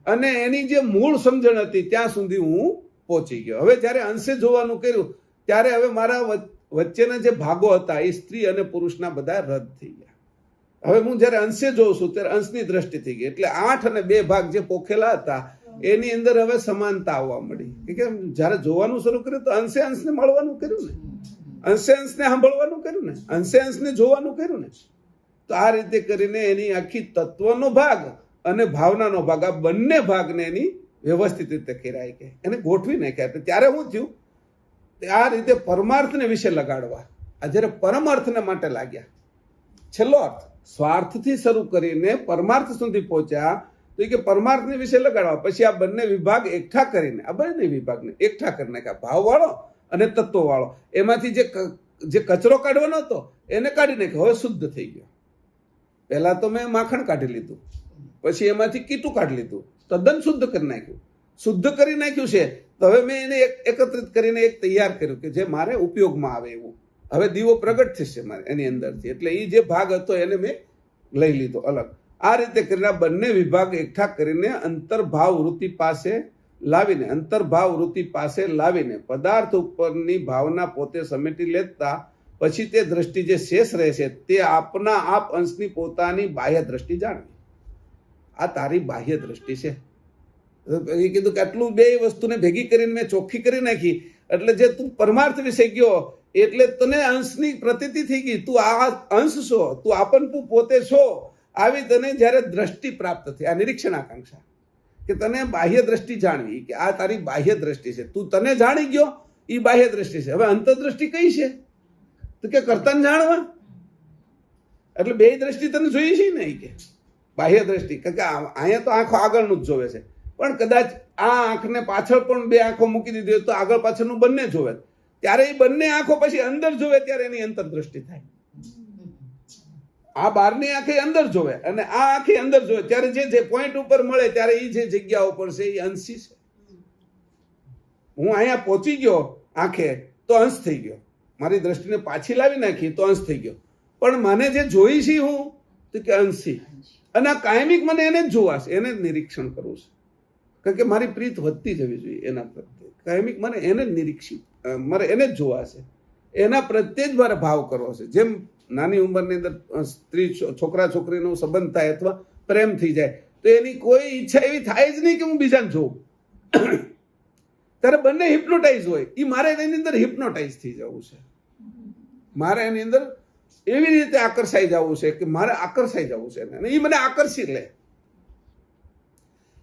અને એની જે મૂળ સમજણ હતી ત્યાં સુધી હું પહોંચી ગયો. હવે જયારે અંશે જોવાનું કર્યું ત્યારે હવે મારા વચ્ચેના જે ભાગો હતા એ સ્ત્રી અને પુરુષના બધા રદ થઈ ગયા. હવે હું જયારે અંશે જોઉં છું ત્યારે અંશની દ્રષ્ટિ થઈ ગઈ. એટલે 8 અને 2 ભાગ જે પોખેલા હતા એની અંદર હવે સમાનતા આવવા મળી. કે જયારે જોવાનું શરૂ કર્યું તો અંશે અંશને મળવાનું કર્યું ને, અંશે અંશને સાંભળવાનું કર્યું ને, અંશે અંશને જોવાનું કર્યું ને. તો આ રીતે કરીને એની આખી તત્વનો ભાગ અને ભાવનાનો ભાગ, આ બંને ભાગને એની વ્યવસ્થિત રીતે કર્યા, કે એને ગોઠવી નાખ્યા. ત્યારે શું થયું? આ રીતે પરમાર્થને વિશે લગાડવા આ જયારે પરમાર્થને માટે લાગ્યા. છેલ્લો અર્થ સ્વાર્થથી શરૂ કરીને પરમાર્થ સુધી પહોંચ્યા તો કે પરમાર્થને વિશે લગાડવા. પછી આ બંને વિભાગ એકઠા કરીને આ બંને વિભાગને એકઠા કરી નાખ્યા, ભાવવાળો અને તત્વવાળો. એમાંથી જે કચરો કાઢવાનો હતો એને કાઢી નાખ્યો. હવે શુદ્ધ થઈ ગયો. પહેલા તો મેં માખણ કાઢી લીધું, પછી એમાંથી કીટું કાઢી લીધું, તદ્દન શુદ્ધ કરી નાખ્યું. શુદ્ધ કરી નાખ્યું છે તો હવે મેં એને એકત્રિત કરીને એક તૈયાર કર્યું કે જે મારે ઉપયોગમાં આવે એવું. હવે દીવો પ્રગટ થશે મારે એની અંદરથી. એટલે એ જે ભાગ હતો એને મેં લઈ લીધો અલગ. આ રીતે કરીને બંને વિભાગ એકઠા કરીને અંતર્ભાવ વૃત્તિ પાસે લાવીને પદાર્થ ઉપરની ભાવના પોતે સમેટી લેતા પછી તે દ્રષ્ટિ જે શેષ રહે છે તે આપના આપ અંશની પોતાની બાહ્ય દ્રષ્ટિ જાણવી. આ તારી બાહ્ય દ્રષ્ટિ છે. એ કીધું કે આટલું 2 વસ્તુને ભેગી કરીને મેં ચોખ્ખી કરી નાખી. એટલે જે તું પરમાર્થ વિશે ગયો એટલે તને અંશની પ્રતીતિ થઈ ગઈ. તું આ અંશ છો, તું આપનપુ પોતે છો. આવી તને જયારે દ્રષ્ટિ પ્રાપ્ત થઈ, આ નિરીક્ષણ આકાંક્ષા, કે તને બાહ્ય દ્રષ્ટિ જાણવી, કે આ તારી બાહ્ય દ્રષ્ટિ છે. તું તને જાણી ગયો એ બાહ્ય દ્રષ્ટિ છે. હવે અંતરદ્રષ્ટિ કઈ છે? તો કે કર્તાને જાણવા. એટલે 2 દ્રષ્ટિ તને જોઈએ છે ને. કે બાહ્ય દ્રષ્ટિ, કારણ કે અહીંયા તો આંખો આગળનું જ જોવે છે, પણ કદાચ આ આંખને પાછળ પણ બે આંખો મૂકી દીધી હોય તો આગળ પાછળનું બંને જોવે, ત્યારે એ બંને આંખો પછી અંદર જોવે ત્યારે એની અંતરદ્રષ્ટિ થાય. આ બહારની આંખે અંદર જોવે અને આ આંખે અંદર જોવે ત્યારે જે પોઈન્ટ ઉપર મળે ત્યારે એ જે જગ્યા ઉપર છે એ અંશી છે. હું અહીંયા પહોંચી ગયો આંખે તો અંશ થઈ ગયો, મારી દ્રષ્ટિને પાછી લાવી નાખી તો અંશ થઈ ગયો, પણ મને જે જોઈ છે હું તો કે અંશી, અને આ કાયમિક મને એને જ જોવા છે, એને જ નિરીક્ષણ કરવું છે, કારણ કે મારી પ્રીત વધતી જવી જોઈએ એના પ્રત્યે. કાયમિક મને એને જ નિરીક્ષિત, મારે એને જ જોવા છે, એના પ્રત્યે જ મારે ભાવ કરવો છે. જેમ નાની ઉંમરની અંદર સ્ત્રી છોકરા છોકરીનો સંબંધ થાય અથવા પ્રેમ થઈ જાય તો એની કોઈ ઈચ્છા એવી થાય જ નહીં કે હું બીજાને જોઉં, ત્યારે બંને હિપ્નોટાઇઝ હોય. એ મારે એની અંદર હિપ્નોટાઇઝ થઈ જવું છે, મારે એની અંદર એવી રીતે આકર્ષાઈ જવું છે કે મારે આકર્ષાઈ જવું છે અને એ મને આકર્ષી લે,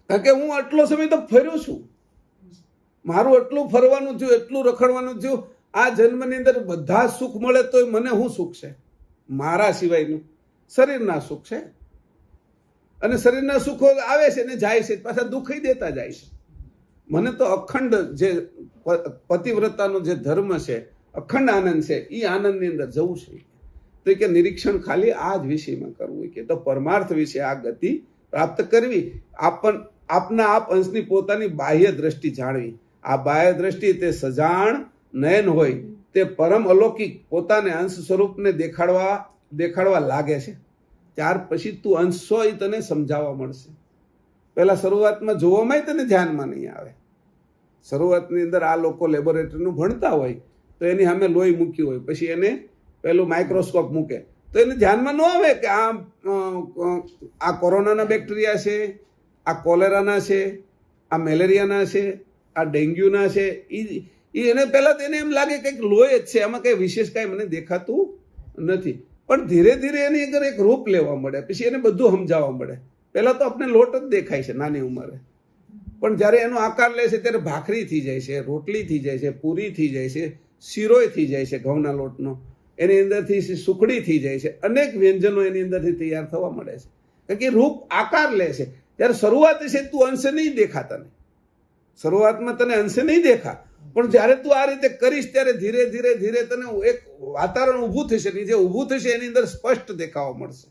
કારણ કે હું આટલો સમય તો ફર્યો છું, મારું એટલું ફરવાનું થયું, એટલું રખડવાનું થયું. આ જન્મની અંદર બધા સુખ મળે તો મને શું સુખ છે? મારા સિવાયનું શરીરના સુખ છે, અને શરીરના સુખો આવે છે ને જાય છે, પાછા દુઃખ દેતા જાય છે. મને તો અખંડ જે પતિવ્રતાનો જે ધર્મ છે, અખંડ આનંદ છે, એ આનંદની અંદર જવું છે. તો કે નિરીક્ષણ ખાલી આ જ વિષયમાં કરવું, કે તો પરમાર્થ વિશે આ ગતિ પ્રાપ્ત કરવી, આપના આપ અંશની પોતાની બાહ્ય દ્રષ્ટિ જાણવી. આ બાહ્ય દ્રષ્ટિ તે સજાણ નયન હોય, તે પરમ અલૌકિક પોતાને અંશ સ્વરૂપને દેખાડવા લાગે છે. ત્યાર પછી તું અંશ છો એ તને સમજાવવા મળશે. પહેલા શરૂઆતમાં જોવામાં તને ધ્યાનમાં નહીં આવે. શરૂઆતની અંદર આ લોકો લેબોરેટરીનું ભણતા હોય તો એની સામે લોહી મૂક્યું હોય, પછી એને પેલું માઇક્રોસ્કોપ મૂકે તો એને ધ્યાનમાં ન આવે કે આ કોરોનાના બેક્ટેરિયા છે, આ કોલેરાના છે, આ મેલેરિયાના છે, આ ડેન્ગ્યુના છે. એને પહેલા તો એને એમ લાગે કે લોહી જ છે, એમાં કઈ વિશેષ કાંઈ મને દેખાતું નથી. પણ ધીરે ધીરે એની અંદર એક રૂપ લેવા મળે, પછી એને બધું સમજાવવા મળે. પહેલા તો આપણે લોટ જ દેખાય છે નાની ઉંમરે, પણ જ્યારે એનો આકાર લે છે ત્યારે ભાખરી થઈ જાય છે, રોટલી થઈ જાય છે, પૂરી થઈ જાય છે, શીરોય થઈ જાય છે ઘઉંના લોટનો, એની અંદરથી સુખડી થઈ જાય છે, અનેક વ્યંજનો એની અંદરથી તૈયાર થવા મળે છે, કારણ કે રૂપ આકાર લે છે. ત્યારે શરૂઆત છે તું અંશે નહીં દેખા, તને શરૂઆતમાં તને અંશે નહીં દેખા, પણ જ્યારે તું આ રીતે કરીશ ત્યારે ધીરે ધીરે ધીરે તને એક વાતાવરણ ઊભું થશે, જે ઊભું થશે એની અંદર સ્પષ્ટ દેખાવા મળશે,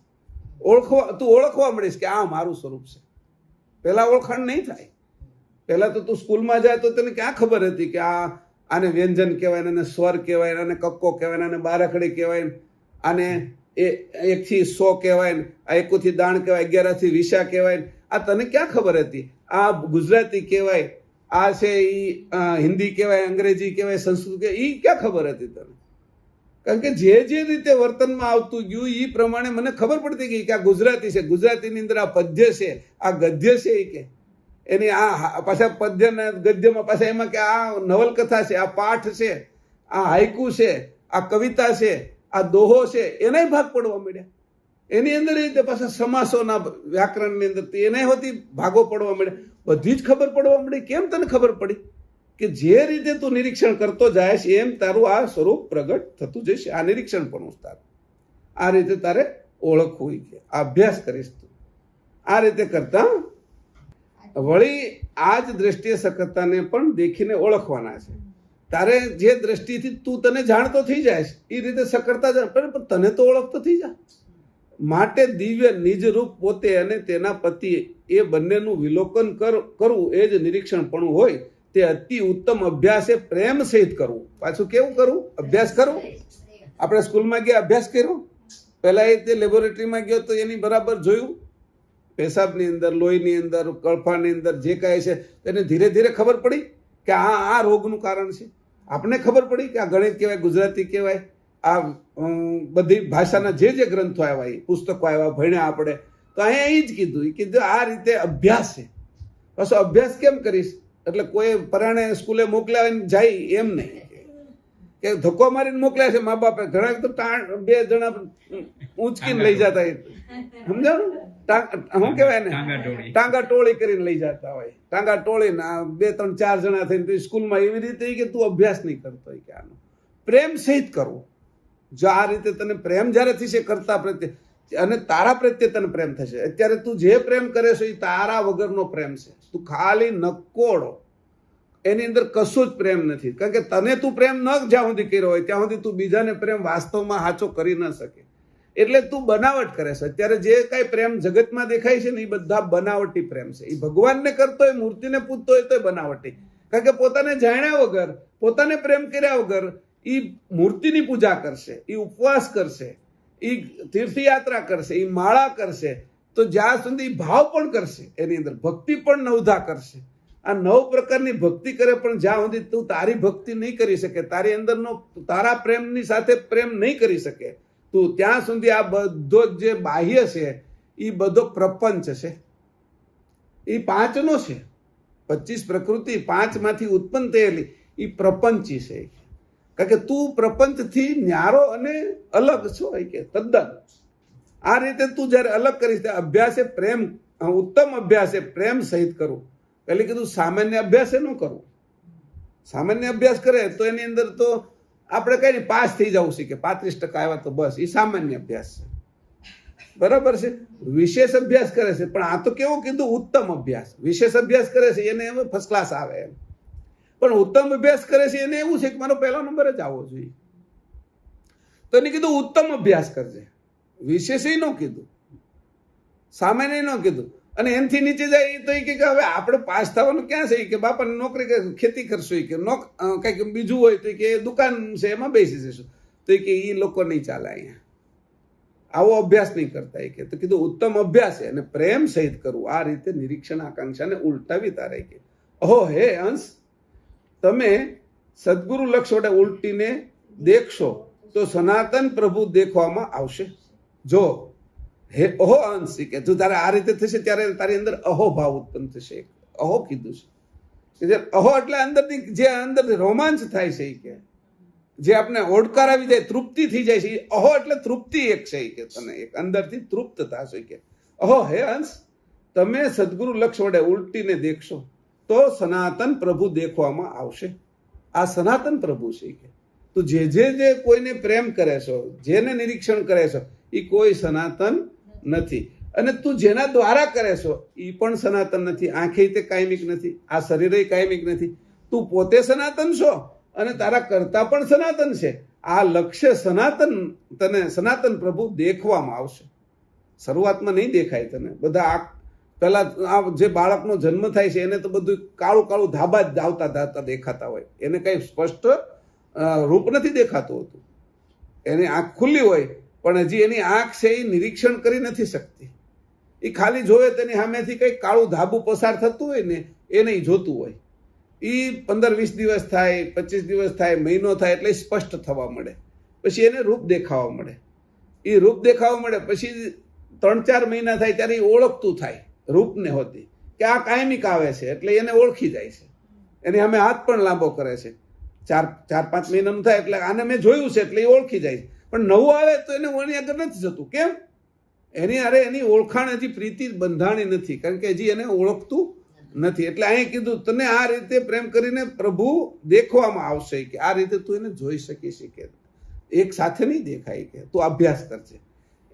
તું ઓળખવા મળીશ કે આ મારું સ્વરૂપ છે. પહેલા ઓળખાણ નહીં થાય. પહેલા તો તું સ્કૂલમાં જાય તો તને ક્યાં ખબર હતી કે આને વ્યંજન કહેવાય, આને સ્વર કહેવાય, આને કક્કો કહેવાય, આને બારાખડી કહેવાય, આને 1 થી 100 કહેવાય, આ 1 થી દાણ કહેવાય, 11 થી વિશા કહેવાય. આ તને ક્યાં ખબર હતી? આ ગુજરાતી કહેવાય, આ છે એ હિન્દી કહેવાય, અંગ્રેજી કહેવાય, સંસ્કૃત કહેવાય, એ ક્યાં ખબર હતી તને? કારણ કે જે રીતે વર્તનમાં આવતું ગયું એ પ્રમાણે મને ખબર પડતી ગઈ કે આ ગુજરાતી છે, ગુજરાતીની અંદર આ પદ્ય છે, આ ગદ્ય છે, એ કે એની આ પાછા પદ્યના ગદ્યમાં પાછા એમાં કે આ નવલકથા છે, આ પાઠ છે, આ હાઈકુ છે, આ કવિતા છે, આ દોહો છે, એનાય ભાગ પડવા મળ્યા. એની અંદર એ રીતે પાછા સમાસોના વ્યાકરણની અંદર એને હોતી ભાગો પડવા મળ્યા. બધી જ ખબર પડવા મળી. કેમ તને ખબર પડી? કે જે રીતે તું નિરીક્ષણ કરતો જાય છે એમ તારું આ સ્વરૂપ પ્રગટ થતું જશે. આ નિરીક્ષણ પણ તારું આ રીતે તારે ઓળખવું છે. આ અભ્યાસ કરીશ તું આ રીતે કરતા વળી આ જ દ્રષ્ટિએ સકર્તાને પણ દેખીને ઓળખવાના છે. તારે જે દ્રષ્ટિથી તું તને જાણતો થઈ જાય એ રીતે સકર્તા જાણ, પણ તને તો ઓળખતો થઈ જાય. માટે દિવ્ય નિજ રૂપ પોતે અને તેના પતિ એ બંનેનું વિલોકન કરવું એ જ નિરીક્ષણ પણ હોય. તે અતિ ઉત્તમ અભ્યાસ એ પ્રેમ સહિત કરવું. પાછું કેવું કરવું? અભ્યાસ કરવું. આપણે સ્કૂલમાં ગયા અભ્યાસ કર્યો, પહેલા એ તે લેબોરેટરીમાં ગયો તો એની બરાબર જોયું, પેશાબની અંદર, લોહીની અંદર, કળફાની અંદર જે કાંઈ છે એને ધીરે ધીરે ખબર પડી કે આ રોગનું કારણ છે. આપણે ખબર પડી કે આ ગણિત કહેવાય, ગુજરાતી કહેવાય, આ બધી ભાષાના જે ગ્રંથો આવ્યા, પુસ્તકો આવ્યા, ભણ્યા આપણે, તો અહીંયા એ જ કીધું આ રીતે અભ્યાસ છે. પાછો અભ્યાસ કેમ કરીશ? એટલે કોઈ પરાણે સ્કૂલે મોકલાવીને જાય એમ નહીં કે ધક્કો મારીને મોકલ્યા છે મા બાપે. ઘણા તો 2 જણા ઊંચકીને લઈ જતા, સમજાવું? શું કહેવાય ને, ટાંગા ટોળી કરીને લઈ જતા હોય. ટાંગા ટોળીને 2, 3, 4 જણા થઈને સ્કૂલમાં એવી રીતે કે તું અભ્યાસ નહીં કરતો કે આનો પ્રેમ સહિત કરવો. જો આ રીતે તને પ્રેમ જ્યારે થશે કરતા પ્રત્યે અને તારા પ્રત્યે તને પ્રેમ થશે. અત્યારે તું જે પ્રેમ કરે છે એ તારા વગરનો પ્રેમ છે. તું ખાલી નકોડો, એની અંદર કશું જ પ્રેમ નથી. કારણ કે તને તું પ્રેમ ન જ્યાં સુધી કર્યો હોય ત્યાં સુધી તું બીજાને પ્રેમ વાસ્તવમાં સાચો કરી ન શકે. એટલે તું બનાવટ કરે છે. અત્યારે જે કાંઈ પ્રેમ જગતમાં દેખાય છે ને એ બધા બનાવટી પ્રેમ છે. એ ભગવાનને કરતો હોય, મૂર્તિને પૂજતો હોય તો બનાવટી. કારણ કે પોતાને જાણ્યા વગર, પોતાને પ્રેમ કર્યા વગર એ મૂર્તિની પૂજા કરશે, એ ઉપવાસ કરશે, એ તીર્થયાત્રા કરશે, એ માળા કરશે, તો જ્યાં સુધી ભાવ પણ કરશે, એની અંદર ભક્તિ પણ નવધા કરશે. આ 9 પ્રકારની ભક્તિ કરે, પણ જ્યાં સુધી તું તારી ભક્તિ નહીં કરી શકે, તારી અંદરનો તારા પ્રેમની સાથે પ્રેમ નહીં કરી શકે, તું ત્યાં સુધી આ બધો જે બાહ્ય છે એ બધો પ્રપંચ છે. એ 5નો છે. 25 પ્રકૃતિ 5માંથી ઉત્પન્ન થયેલી એ પ્રપંચી છે. કારણ કે તું પ્રપંચથી ન્યારો અને અલગ છો કે તદ્દન. આ રીતે તું જ્યારે અલગ કરીશ, અભ્યાસ એ પ્રેમ, ઉત્તમ અભ્યાસ એ પ્રેમ સહિત કરવું. પહેલી કીધું સામાન્ય અભ્યાસ ન કરવું. સામાન્ય અભ્યાસ કરે તો એની અંદર તો આપણે કઈ નહીં, પાસ થઈ જવું છે કે 35% આવ્યા તો બસ, એ સામાન્ય અભ્યાસ છે. બરાબર છે. વિશેષ અભ્યાસ કરે છે, પણ આ તો કેવું કીધું, ઉત્તમ અભ્યાસ. વિશેષ અભ્યાસ કરે છે એને હવે ફર્સ્ટ ક્લાસ આવે એમ, પણ ઉત્તમ અભ્યાસ કરે છે એને એવું છે કે મારો પહેલો નંબર જ આવવો જોઈએ. તો એને કીધું ઉત્તમ અભ્યાસ કરજે. વિશેષ ન કીધું, સામાન્ય ન કીધું. અને એનથી નીચે જાય તો એ કે હવે આપણે પાસ થવાનું ક્યાં છે કે બાપાને નોકરી ખેતી કરશું, કે કંઈક બીજું હોય તો કે દુકાન છે એમાં બેસી જશું, તો કે એ લોકો નહીં ચાલે. અહીંયા આવો અભ્યાસ નહીં કરતા. કે તો કીધું ઉત્તમ અભ્યાસ છે અને પ્રેમ સહિત કરવું. આ રીતે નિરીક્ષણ આકાંક્ષાને ઉલટાવી તારે કે ઓહો હે અંશ, તમે સદગુરુ લક્ષ વડે ઉલટીને દેખશો તો સનાતન પ્રભુ દેખવામાં આવશે. જો હે અહો અંશ, કે જો તારે આ રીતે થશે ત્યારે તારી અંદર અહો ભાવ ઉત્પન્ન થશે. અહો કીધું છે. અહો એટલે અંદરની જે અંદર રોમાંચ થાય છે, કે જે આપણે ઓડકાર આવી જાય, તૃપ્તિ થઈ જાય છે. અહો એટલે તૃપ્તિ એક છે કે તને એક અંદરથી તૃપ્ત થશે. કે અહો હે અંશ, તમે સદગુરુ લક્ષ વડે ઉલટીને દેખશો તો સનાતન પ્રભુ દેખવામાં આવશે. આ સનાતન પ્રભુ છે. કે તું જે કોઈને પ્રેમ કરે છો, જેને નિરીક્ષણ કરે છો, એ કોઈ સનાતન નથી. અને તું જેના દ્વારા કરે છો એ પણ સનાતન નથી. આંખે તે કાયમિક નથી, આ શરીરે કાયમિક નથી. તું પોતે સનાતન છો અને તારા કરતા પણ સનાતન છે. આ લક્ષ્ય સનાતન, તને સનાતન પ્રભુ દેખવામાં આવશે. શરૂઆતમાં નહીં દેખાય તને. બધા પેલા આ જે બાળકનો જન્મ થાય છે એને તો બધું કાળું કાળું ધાબા જ ધાવતા દેખાતા હોય. એને કઈ સ્પષ્ટ રૂપ નથી દેખાતું હોતું. એની આંખ ખુલ્લી હોય પણ હજી એની આંખ છે એ નિરીક્ષણ કરી નથી શકતી. એ ખાલી જોવે તેની સામેથી કંઈક કાળું ધાબું પસાર થતું હોય ને એ નહીં જોતું હોય. એ 15-20 દિવસ થાય, 25 દિવસ થાય, મહિનો થાય એટલે સ્પષ્ટ થવા મળે. પછી એને રૂપ દેખાવા મળે. એ રૂપ દેખાવા મળે પછી 3-4 મહિના થાય ત્યારે એ ઓળખતું થાય રૂપને હોતી કે આ કાયમિક આવે છે, એટલે એને ઓળખી જાય છે. એની અમે હાથ પણ લાંબો કરે છે. 4-5 મહિનાનું થાય એટલે આને મેં જોયું છે એટલે એ ઓળખી જાય છે. પણ નવું આવે તો એને એની આગળ નથી જતું. કેમ? એની ઓળખાણ હજી પ્રીતિ બંધાણી નથી, કારણ કે હજી એને ઓળખતું નથી. એટલે અહીં કીધું તને આ રીતે પ્રેમ કરીને પ્રભુ દેખવામાં આવશે. કે આ રીતે તું એને જોઈ શકીશ. કે એક સાથે નહીં દેખાય, કે તું અભ્યાસ કરજે.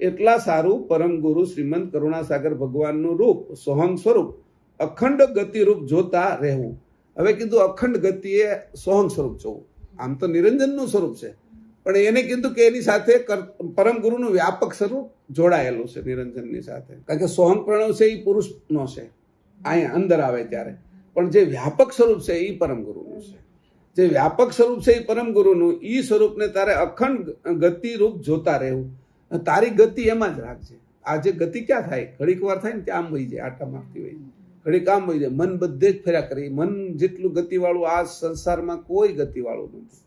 એટલા સારું પરમ ગુરુ શ્રીમંત કરુણાસાગર ભગવાનનું રૂપ, સોહમ સ્વરૂપ, અખંડ ગતિ રૂપ જોતા રહેવું. હવે કીધું અખંડ ગતિએ સોહમ સ્વરૂપ જોવું. આમ તો નિરંજનનું સ્વરૂપ છે, પણ એને કીધું કે એની સાથે પરમ ગુરુનું વ્યાપક સ્વરૂપ જોડાયેલું છે નિરંજનની સાથે. કારણ કે સોહમ પ્રણવ છે એ પુરુષનો છે, અહીંયા અંદર આવે ત્યારે. પણ જે વ્યાપક સ્વરૂપ છે એ પરમ ગુરુનું છે. જે વ્યાપક સ્વરૂપ છે એ પરમ ગુરુનું, એ સ્વરૂપને તારે અખંડ ગતિ રૂપ જોતા રહેવું. તારી ગતિ એમાં જ રાખજે. આ જે ગતિ ક્યાં થાય? ઘડીક વાર થાય ને ત્યાં આમ વહી જાય, આટા મારતી હોય, ઘડીક આમ વહી જાય. મન બધે જ ફેર્યા કરે. મન જેટલું ગતિવાળું આ સંસારમાં કોઈ ગતિવાળું નથી.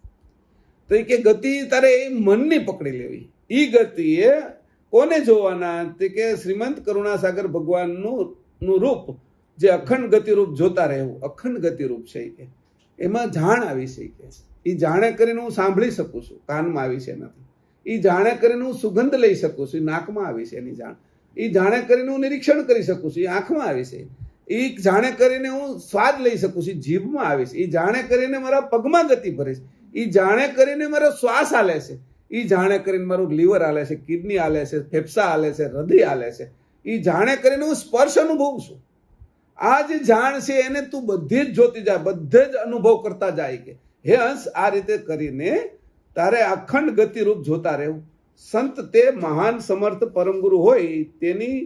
તો એ કે ગતિ તારે એ મનની પકડી લેવી. એ ગતિએ કોને જોવાના? તે કે શ્રીમંત કરુણાસાગર ભગવાનનું રૂપ, જે અખંડ ગતિ રૂપ જોતા રહેવું. અખંડ ગતિ રૂપ છે કે એમાં જાણ આવી છે. કે એ જાણે કરીને હું સાંભળી શકું છું, કાનમાં આવી છે નથી. એ જાણે કરીને હું સુગંધ લઈ શકું છું, નાકમાં આવી છે એની જાણ. એ જાણે કરીને હું નિરીક્ષણ કરી શકું છું, એ આંખમાં આવી છે. એ જાણે કરીને હું સ્વાદ લઈ શકું છું, જીભમાં આવે છે. એ જાણે કરીને મારા પગમાં ગતિ ભરે છે. એ જાણે કરીને મારો શ્વાસ હાલે છે. એ જાણે કરીને મારું લીવર હાલે છે, કિડની હાલે છે, ફેફસા હાલે છે, હૃદય હાલે છે, એ જાણે કરીને હું સ્પર્શ અનુભવું છું. આ જે જાણ છે એને તું બધી જ જોતી જાય, બધે જ અનુભવ કરતા જાય કે હે અંશ આ રીતે કરીને તારે અખંડ ગતિરૂપ જોતા રહેવું. સંત તે મહાન સમર્થ પરમગુરુ હોય તેની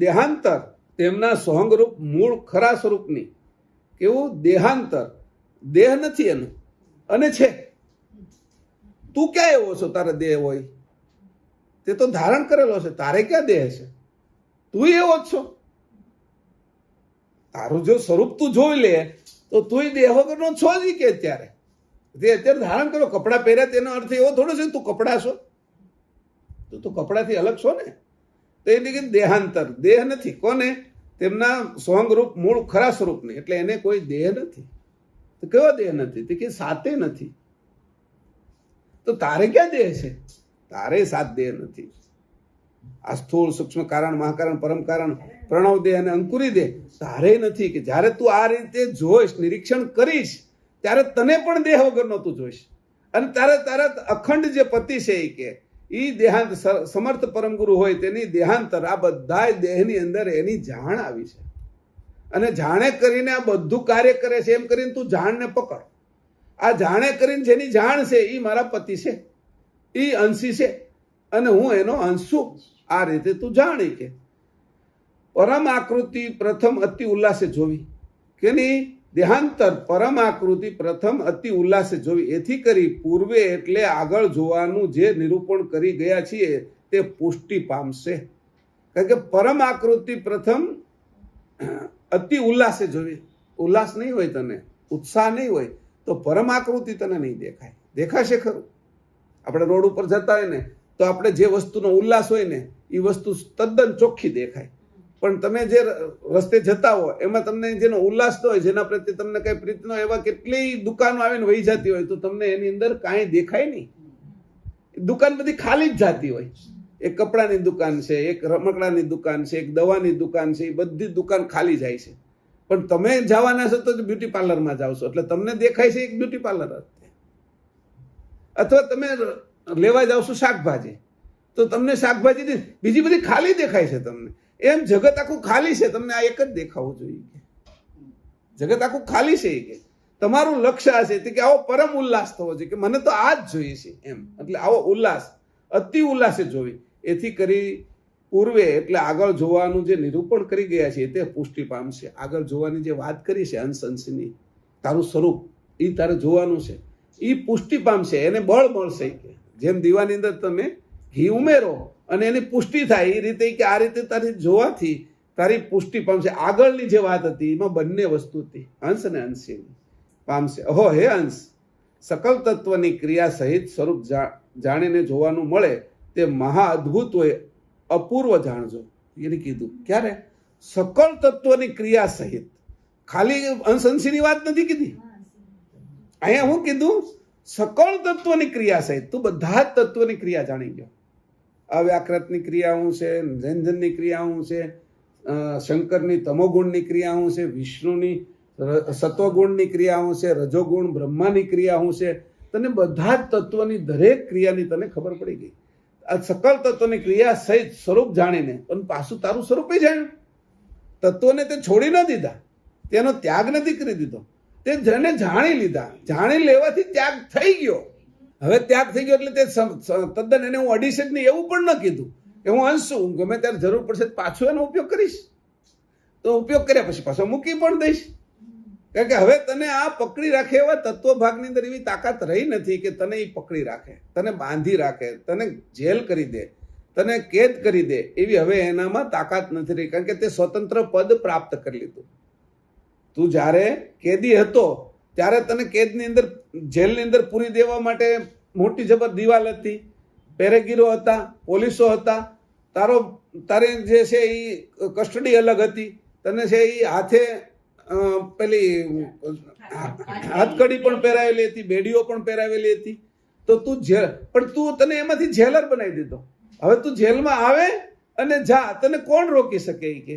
દેહાંતર તેમના સોહંગરૂપ મૂળ ખરા સ્વરૂપની કેવું દેહાંતર, દેહ નથી એનું અને છે. તું ક્યાં એવો છો તારે દેહ હોય? તે તો ધારણ કરેલો છે, તારે ક્યાં દેહ છે? તું એવો જ છો. તારું જો સ્વરૂપ તું જોઈ લે તો તું દેહ વગરનો છો જ કે અત્યારે. તે અત્યારે ધારણ કરો, કપડાં પહેર્યા તેનો અર્થ એવો થોડો છે તું કપડાં છો. તું કપડાથી અલગ છો ને. તો એટલે કે દેહાંતર, દેહ નથી. કોને? તેમના સોંગરૂપ મૂળ ખરા સ્વરૂપની. એટલે એને કોઈ દેહ નથી. તો કયો દેહ નથી? તે કે સાતે નથી. તો તારે ક્યાં દેહ છે? તારે સાત દેહ નથી. આ સ્થૂળ સૂક્ષ્મ કારણ, મહાકારણ, પરમ કારણ, પ્રણવ દેહ અને અંકુરી દેહ તારે નથી. કે જ્યારે તું આ રીતે જોઈશ, નિરીક્ષણ કરીશ, ત્યારે તને પણ દેહ વગરનો તું જોઈશ. અને તારા અખંડ જે પતિ છે એ કે ઈ દેહાંત સમર્થ પરમગુરુ હોય તેની દેહાંતર આ બધા દેહની અંદર એની જાણ આવી છે. અને જાણે કરીને આ બધું કાર્ય કરે છે એમ કરીને તું જાણને પકડ. આ જાણે કરીને જેની જાણ છે એ મારા પતિ છે, એ અંશી છે અને હું એનો અંશ છું. આ રીતે તું જાણી કે પરમ આકૃતિ પ્રથમ અતિ ઉલ્લાસે જોવી કે નહીં? દેહાંતર પરમ આકૃતિ પ્રથમ અતિ ઉલ્લાસે જોવી. એથી કરી પૂર્વે એટલે આગળ જોવાનું જે નિરૂપણ કરી ગયા છીએ તે પુષ્ટિ પામશે. કારણ કે પરમ આકૃતિ પ્રથમ અતિ ઉલ્લાસે જોવી. ઉલ્લાસ નહીં હોય તને, ઉત્સાહ નહીં હોય તો પરમ આકૃતિ તને નહીં દેખાય. દેખાશે ખરું? આપણે રોડ ઉપર જતા હોય ને તો આપણે જે વસ્તુનો ઉલ્લાસ હોય ને એ વસ્તુ તદ્દન ચોખ્ખી દેખાય. પણ તમે જે રસ્તે જતા હો એમાં તમને જેનો ઉલ્લાસ ન હોય, જેના પ્રત્યે તમને કઈ પ્રીત ન હોય, એવા કેટલી દુકાનો આવીને વહી જતી હોય તો તમને એની અંદર કાંઈ દેખાય નહીં. દુકાન બધી ખાલી જ જાતી હોય. એક કપડાની દુકાન છે, એક રમકડાની દુકાન છે, એક દવાની દુકાન છે, એ બધી દુકાન ખાલી જાય છે. પણ તમે જવાના છો તો બ્યુટી પાર્લરમાં જાવ છો એટલે તમને દેખાય છે એક બ્યુટી પાર્લર. અથવા તમે લેવા જાવ છો શાકભાજી તો તમને શાકભાજી બીજી બધી ખાલી દેખાય છે તમને. એમ જગત આખું ખાલી છે, તમને આ એક જ દેખાવું જોઈએ. જગત આખું ખાલી છે કે તમારું લક્ષ્ય આ છે કે આવો પરમ ઉલ્લાસ થવો જોઈએ કે મને તો આ જ જોઈએ છે એમ. એટલે આવો ઉલ્લાસ અતિ ઉલ્લાસે જોવી. એથી કરી પૂર્વે એટલે આગળ જોવાનું જે નિરૂપણ કરી ગયા છે તે પુષ્ટિ પામશે. આગળ જોવાની જે વાત કરી છે અંશ અંશની તારું સ્વરૂપ એ તારે જોવાનું છે, એ પુષ્ટિ પામશે. એને બળ મળશે કે જેમ દીવાની અંદર તમે ઘી ઉમેરો અને એની પુષ્ટિ થાય એ રીતે કે આ રીતે તારી જોવાથી તારી પુષ્ટિ પામશે. આગળની જે વાત હતી એમાં બંને વસ્તુ હતી, અંશ અને અંશી પામશે. અહો હે અંશ, સકલ તત્વની ક્રિયા સહિત સ્વરૂપ જાણીને જોવાનું મળે તે મહા અદ્ભુત હોય, અપૂર્વ જાણજો. એને કીધું ક્યારે? સકલ તત્વની ક્રિયા સહિત. ખાલી અંશ અંશીની વાત નથી કીધી. અહીંયા હું કીધું સકળ તત્વની ક્રિયા સહિત. તું બધા જ તત્વની ક્રિયા જાણી ગયો. અવ્યાકૃતની ક્રિયા શું છે, જનજનની ક્રિયા શું છે, શંકરની તમોગુણની ક્રિયા શું છે, વિષ્ણુની સત્વગુણની ક્રિયા શું છે, રજોગુણ બ્રહ્માની ક્રિયા શું છે. તને બધા જ તત્વની દરેક ક્રિયાની તને ખબર પડી ગઈ. આ સકળ તત્વની ક્રિયા સહિત સ્વરૂપ જાણીને પણ પાછું તારું સ્વરૂપે જાણ્યું. તત્વોને તે છોડી ન દીધા, તેનો ત્યાગ નથી કરી દીધો, તે જેને જાણી લીધા. જાણી લેવાથી ત્યાગ થઈ ગયો. હવે ત્યાગ થઈ ગયો એટલે તે તદ્દન એને હું અડીશ જ નહીં એવું પણ ન કીધું કે હું અંશ છું, ગમે ત્યારે જરૂર પડશે પાછો એનો ઉપયોગ કરીશ. તો ઉપયોગ કર્યા પછી પાછો મૂકી પણ દઈશ. કારણ કે હવે તને આ પકડી રાખે એવા તત્વ ભાગની અંદર એવી તાકાત રહી નથી કે તને એ પકડી રાખે, તને બાંધી રાખે, તને જેલ કરી દે, તને કેદ કરી દે. એવી હવે એનામાં તાકાત નથી રહી. કારણ કે તે સ્વતંત્ર પદ પ્રાપ્ત કરી લીધું. તું જ્યારે કેદી હતો ત્યારે તને કેદની અંદર જેલની અંદર પૂરી દેવા માટે મોટી જબર દિવાલ હતી, પેરેગીરો હતા, પોલીસો હતા, તારી જે છે એ કસ્ટડી અલગ હતી, તને છે એ હાથે પેલી હાથકડી પણ પહેરાવેલી હતી, બેડીઓ પણ પહેરાવેલી હતી. તો તું જેલ, પણ તું તને એમાંથી જેલર બનાવી દીધો. હવે તું જેલમાં આવે અને જા, તને કોણ રોકી શકે? કે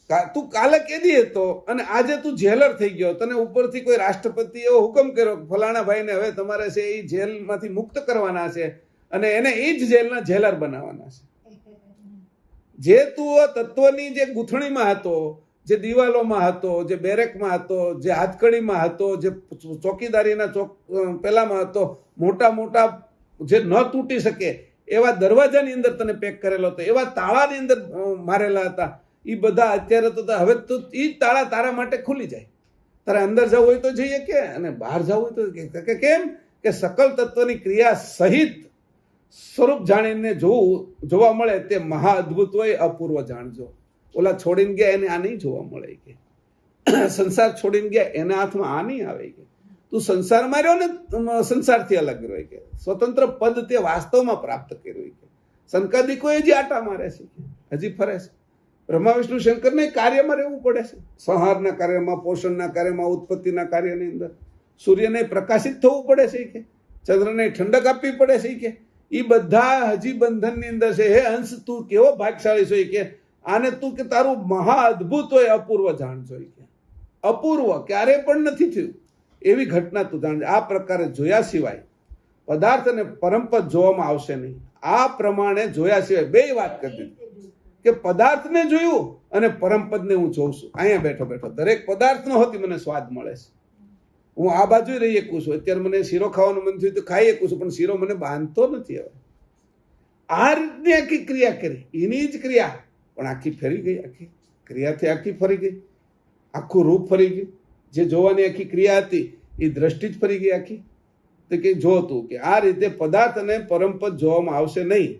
તું કાલે કેદી હતો અને આજે તું જેલર થઈ ગયો, તને ઉપરથી કોઈ રાષ્ટ્રપતિ એવો હુકમ કર્યો કે ફલાણા ભાઈને હવે તમારે છે એ જેલમાંથી મુક્ત કરવાના છે અને એને એ જ જેલના જેલર બનાવવાના છે. જે તું તત્વની જે ગૂંથણીમાં હતો, જે દિવાલોમાં હતો, જે બેરેકમાં હતો, જે હાથકડીમાં હતો, જે ચોકીદારીના પેલામાં હતો, મોટા મોટા જે ન તૂટી શકે એવા દરવાજાની અંદર તને પેક કરેલો હતો, એવા તાળાની અંદર મારેલા હતા, એ બધા અત્યારે તો હવે તો એ તાળા તારા માટે ખુલી જાય. તારે અંદર જવું હોય તો જઈએ કે અને બહાર જવું હોય તો કે કેમ કે સકલ તત્વની ક્રિયા સહિત સ્વરૂપ જાણીને જોવા મળે તે મહા અદ્ભુત હોય, અપૂર્વ જાણજો. ઓલા છોડીને ગયા એને આ નહીં જોવા મળે કે સંસાર છોડીને ગયા એના હાથમાં આ નહીં આવે કે તું સંસારમાં રહ્યો ને સંસારથી અલગ રહે કે સ્વતંત્ર પદ તે વાસ્તવમાં પ્રાપ્ત કર્યું કે સંકાદિકો હજી આટા મારે છે કે હજી ફરે છે. બ્રહ્મા વિષ્ણુ શંકરને કાર્યમાં રહેવું પડે છે, સંહારના કાર્યમાં, પોષણના કાર્યમાં, ઉત્પત્તિના કાર્યની અંદર. સૂર્યને પ્રકાશિત થવું પડે છે કે ચંદ્રને ઠંડક આપવી પડે છે કે એ બધા હજી બંધનની અંદર છે. હે અંશ, તું કેવો ભાગશાળી છો કે આને તું કે તારું મહા અદ્ભુત હોય, અપૂર્વ જાણજો કે અપૂર્વ ક્યારે પણ નથી થયું એવી ઘટના તું જાણજે. આ પ્રકારે જોયા સિવાય પદાર્થ અને પરમપદ જોવામાં આવશે નહીં. આ પ્રમાણે જોયા સિવાય બે વાત કરી દીધી કે પદાર્થને જોયું અને પરમપદને હું જોઉં છું અહીંયા બેઠો બેઠો. દરેક પદાર્થનો હોતી મને સ્વાદ મળે છે. હું આ બાજુ રહી શકું છું. અત્યારે મને શીરો ખાવાનું મન થયું તો ખાઈ શકું છું, પણ શીરો મને બાંધતો નથી. હવે આ રીતની આખી ક્રિયા કરી, એની જ ક્રિયા પણ આખી ફરી ગઈ, આખી ક્રિયાથી આખી ફરી ગઈ, આખું રૂપ ફરી ગયું. જે જોવાની આખી ક્રિયા હતી એ દ્રષ્ટિ જ ફરી ગઈ આખી. તો કે જો તું કે આ રીતે પદાર્થ અને પરમપદ જોવામાં આવશે નહીં.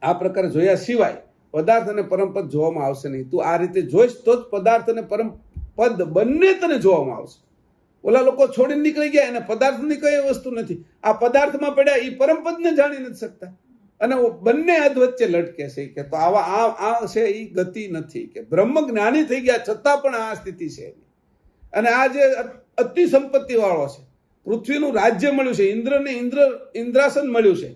આ પ્રકારે જોયા સિવાય પદાર્થ અને પરમપદ જોવામાં આવશે નહીં. તું આ રીતે જોઈશ તો જ પદાર્થ અને પરમપદ બંને તને જોવામાં આવશે. ઓલા લોકો છોડીને નીકળી ગયા, એને પદાર્થની કઈ વસ્તુ નથી. આ પદાર્થમાં પડ્યા, એ પરમપદને જાણી નથી શકતા અને બંને હદ વચ્ચે લટકે છે કે તો આવા આ છે એ ગતિ નથી કે બ્રહ્મ જ્ઞાની થઈ ગયા છતાં પણ આ સ્થિતિ છે. અને આ જે અતિ સંપત્તિ વાળો છે, પૃથ્વીનું રાજ્ય મળ્યું છે, ઇન્દ્રને ઇન્દ્રાસન મળ્યું છે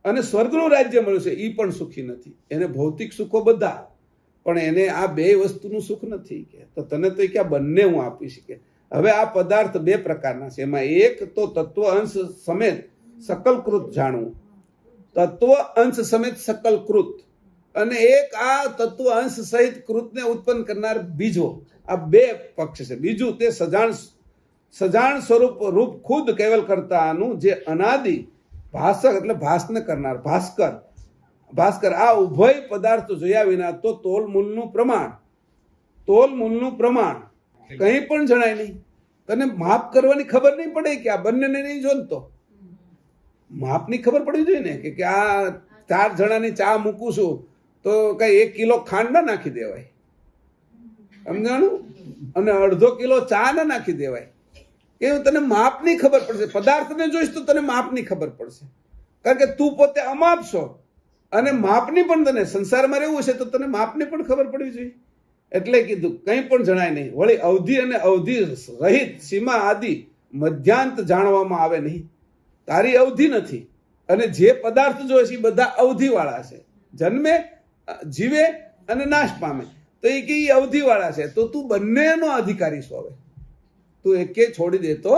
અને સ્વર્ગનું રાજ્ય મળ્યું છે, એ પણ સુખી નથી. એને ભૌતિક સુખો બધા, પણ એને આ બે વસ્તુનું સુખ નથી કે તો તને તો કે બંને હું આપી શકે. હવે આ પદાર્થ બે પ્રકારના છે. એમાં એક તો તત્વ અંશ સમેત સકલકૃત જાણવું, તત્વ અંશ સમેત સકલકૃત, અને એક આ તત્વ અંશ સહિત કૃતને ઉત્પન્ન કરનાર બીજો. આ બે પક્ષ છે. બીજું તે સજાણ સ્વરૂપ રૂપ ખુદ કેવલ કરતાનું જે અનાદિ ભાષક એટલે ભાસને કરનાર ભાસ્કર. આ ઉભય પદાર્થો જોયા વિના તો તોલમૂલનું પ્રમાણ કંઈ પણ જણાય નહીં. તને માપ કરવાની ખબર નહીં પડે કે આ બંનેને નહીં જોનતો. માપની ખબર પડવી જોઈએ ને કે આ 4 જણાની ચા મૂકું છું તો કઈ 1 કિલો ખાંડ ના નાખી દેવાય, સમજાણું, અને અડધો કિલો ચા ના નાખી દેવાય. કે તને માપની ખબર પડશે. પદાર્થને જોઈશ તો તને માપની ખબર પડશે, કારણ કે તું પોતે અમાપ છો અને માપની પણ તને સંસારમાં રહેવું છે તો તને માપની પણ ખબર પડવી જોઈએ. એટલે કીધું કંઈ પણ જણાય નહીં. વળી અવધિ અને અવધિ રહિત સીમા આદિ મધ્યાંત જાણવામાં આવે નહીં. તારી અવધિ નથી અને જે પદાર્થ જોઈએ છે એ બધા અવધિ વાળા છે. જન્મે, જીવે અને નાશ પામે, તો એ કે અવધિ વાળા છે. તો તું બંનેનો અધિકારી છો. હવે તું એકે છોડી દેતો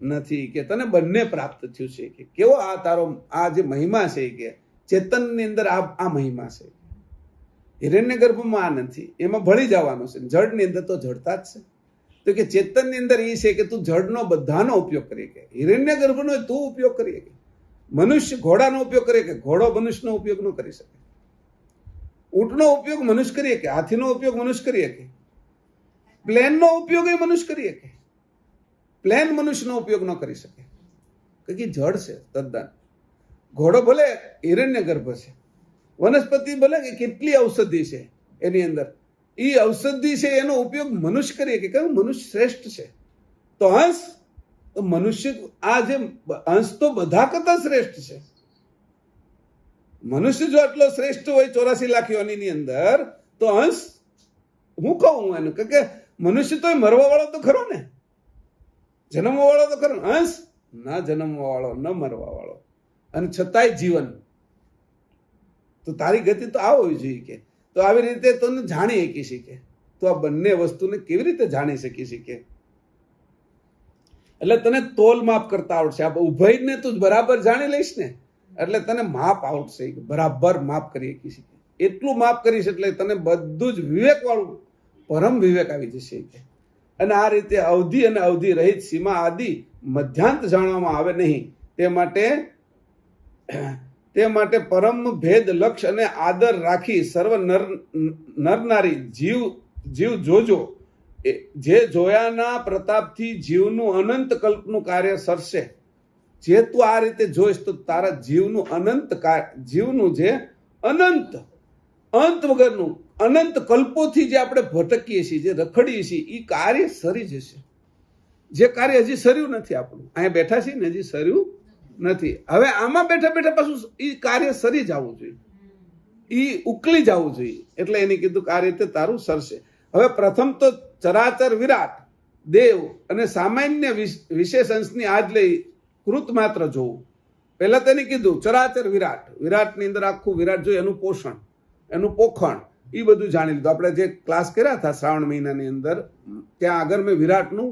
નથી કે તને બંને પ્રાપ્ત થયું છે. કે કેવો આ તારો આ જે મહિમા છે કે ચેતનની અંદર આ મહિમા છે. હિરણ્ય ગર્ભમાં આ નથી, એમાં ભળી જવાનું છે. જળની અંદર તો જડતા જ છે. તો કે ચેતનની અંદર એ છે કે તું જળનો બધાનો ઉપયોગ કરી કે હિરણ્ય ગર્ભનો તું ઉપયોગ કરી કે મનુષ્ય ઘોડાનો ઉપયોગ કરે કે ઘોડો મનુષ્યનો ઉપયોગ ન કરી શકે. ઊંટનો ઉપયોગ મનુષ્ય કરીએ કે હાથીનો ઉપયોગ મનુષ્ય કરીએ કે પ્લેનનો ઉપયોગ એ મનુષ્ય કરીએ કે પ્લેન મનુષ્યનો ઉપયોગ ન કરી શકે કે જળ છે તદ્દન. ઘોડો ભલે હિરણ્ય ગર્ભ છે, વનસ્પતિ ભલે કે કેટલી ઔષધિ છે એની અંદર, એ ઔષધિ છે એનો ઉપયોગ મનુષ્ય કરીએ કે કયું મનુષ્ય શ્રેષ્ઠ છે. તો હંસ, તો મનુષ્ય આ જે હંસ તો બધા કરતા શ્રેષ્ઠ છે. મનુષ્ય જો આટલો શ્રેષ્ઠ હોય 84 લાખ યોનિની અંદર, તો હંસ હું કહું એનું કે મનુષ્ય તો મરવા વાળો તો ખરો ને, જન્મવા વાળો તો ખરો. હંસ ના જન્મવા વાળો, ન મરવા વાળો, અને છતાંય જીવન. તો તારી ગતિ તો આ હોવી જોઈએ કે તો આવી રીતે તને જાણી શકી છે કે તું આ બંને વસ્તુને કેવી રીતે જાણી શકીશ કે એટલે તને તોલ માપ કરતા આવડશે. આ ઉભયને તું બરાબર જાણી લઈશ ને એટલે તને માપ આવડશે, બરાબર માપ કરી શકીશ. એટલું માપ કરીશ એટલે તને બધું જ વિવેક વાળું પરમ વિવેક આવી જશે. અને આ રીતે અવધિ અને અવધિ રહિત સીમા આદિ મધ્યાંત જાણવામાં આવે નહીં. તે માટે પરમ ભેદ લક્ષ અને આદર રાખી સર્વ નર નારી જીવ જોજો. જે જોયાના પ્રતાપથી જીવનું અનંત કલ્પનું કાર્ય સરશે. જે તું આ રીતે જોઈશ તો તારા જીવનું જીવનું જે અનંત અંત વગરનું અનંત કલ્પોથી જે આપણે ભટકીએ છીએ, જે રખડીએ છીએ, એ કાર્ય સરી જશે. જે કાર્ય હજી સર્યું નથી, આપણું અહીંયા બેઠા છીએ ને હજી સર્યું નથી. હવે આમાં બેઠા બેઠા પાછું એ કાર્ય સરી જવું જોઈએ, એ ઉકલી જવું જોઈએ. એટલે એને કીધું કે આ રીતે તારું સરશે. હવે પ્રથમ તો ચરાચર વિરાટ દેવ અને સામાન્ય વિશેષ અંશની આજ લઈ કૃત માત્ર જોવું. પહેલા તેને કીધું ચરાચર વિરાટની અંદર આખું વિરાટ જોઈએ, એનું પોષણ, એનું પોખણ, એ બધું જાણી લીધું. આપણે જે ક્લાસ કર્યા હતા શ્રાવણ મહિનાની અંદર, ત્યાં આગળ મેં વિરાટનું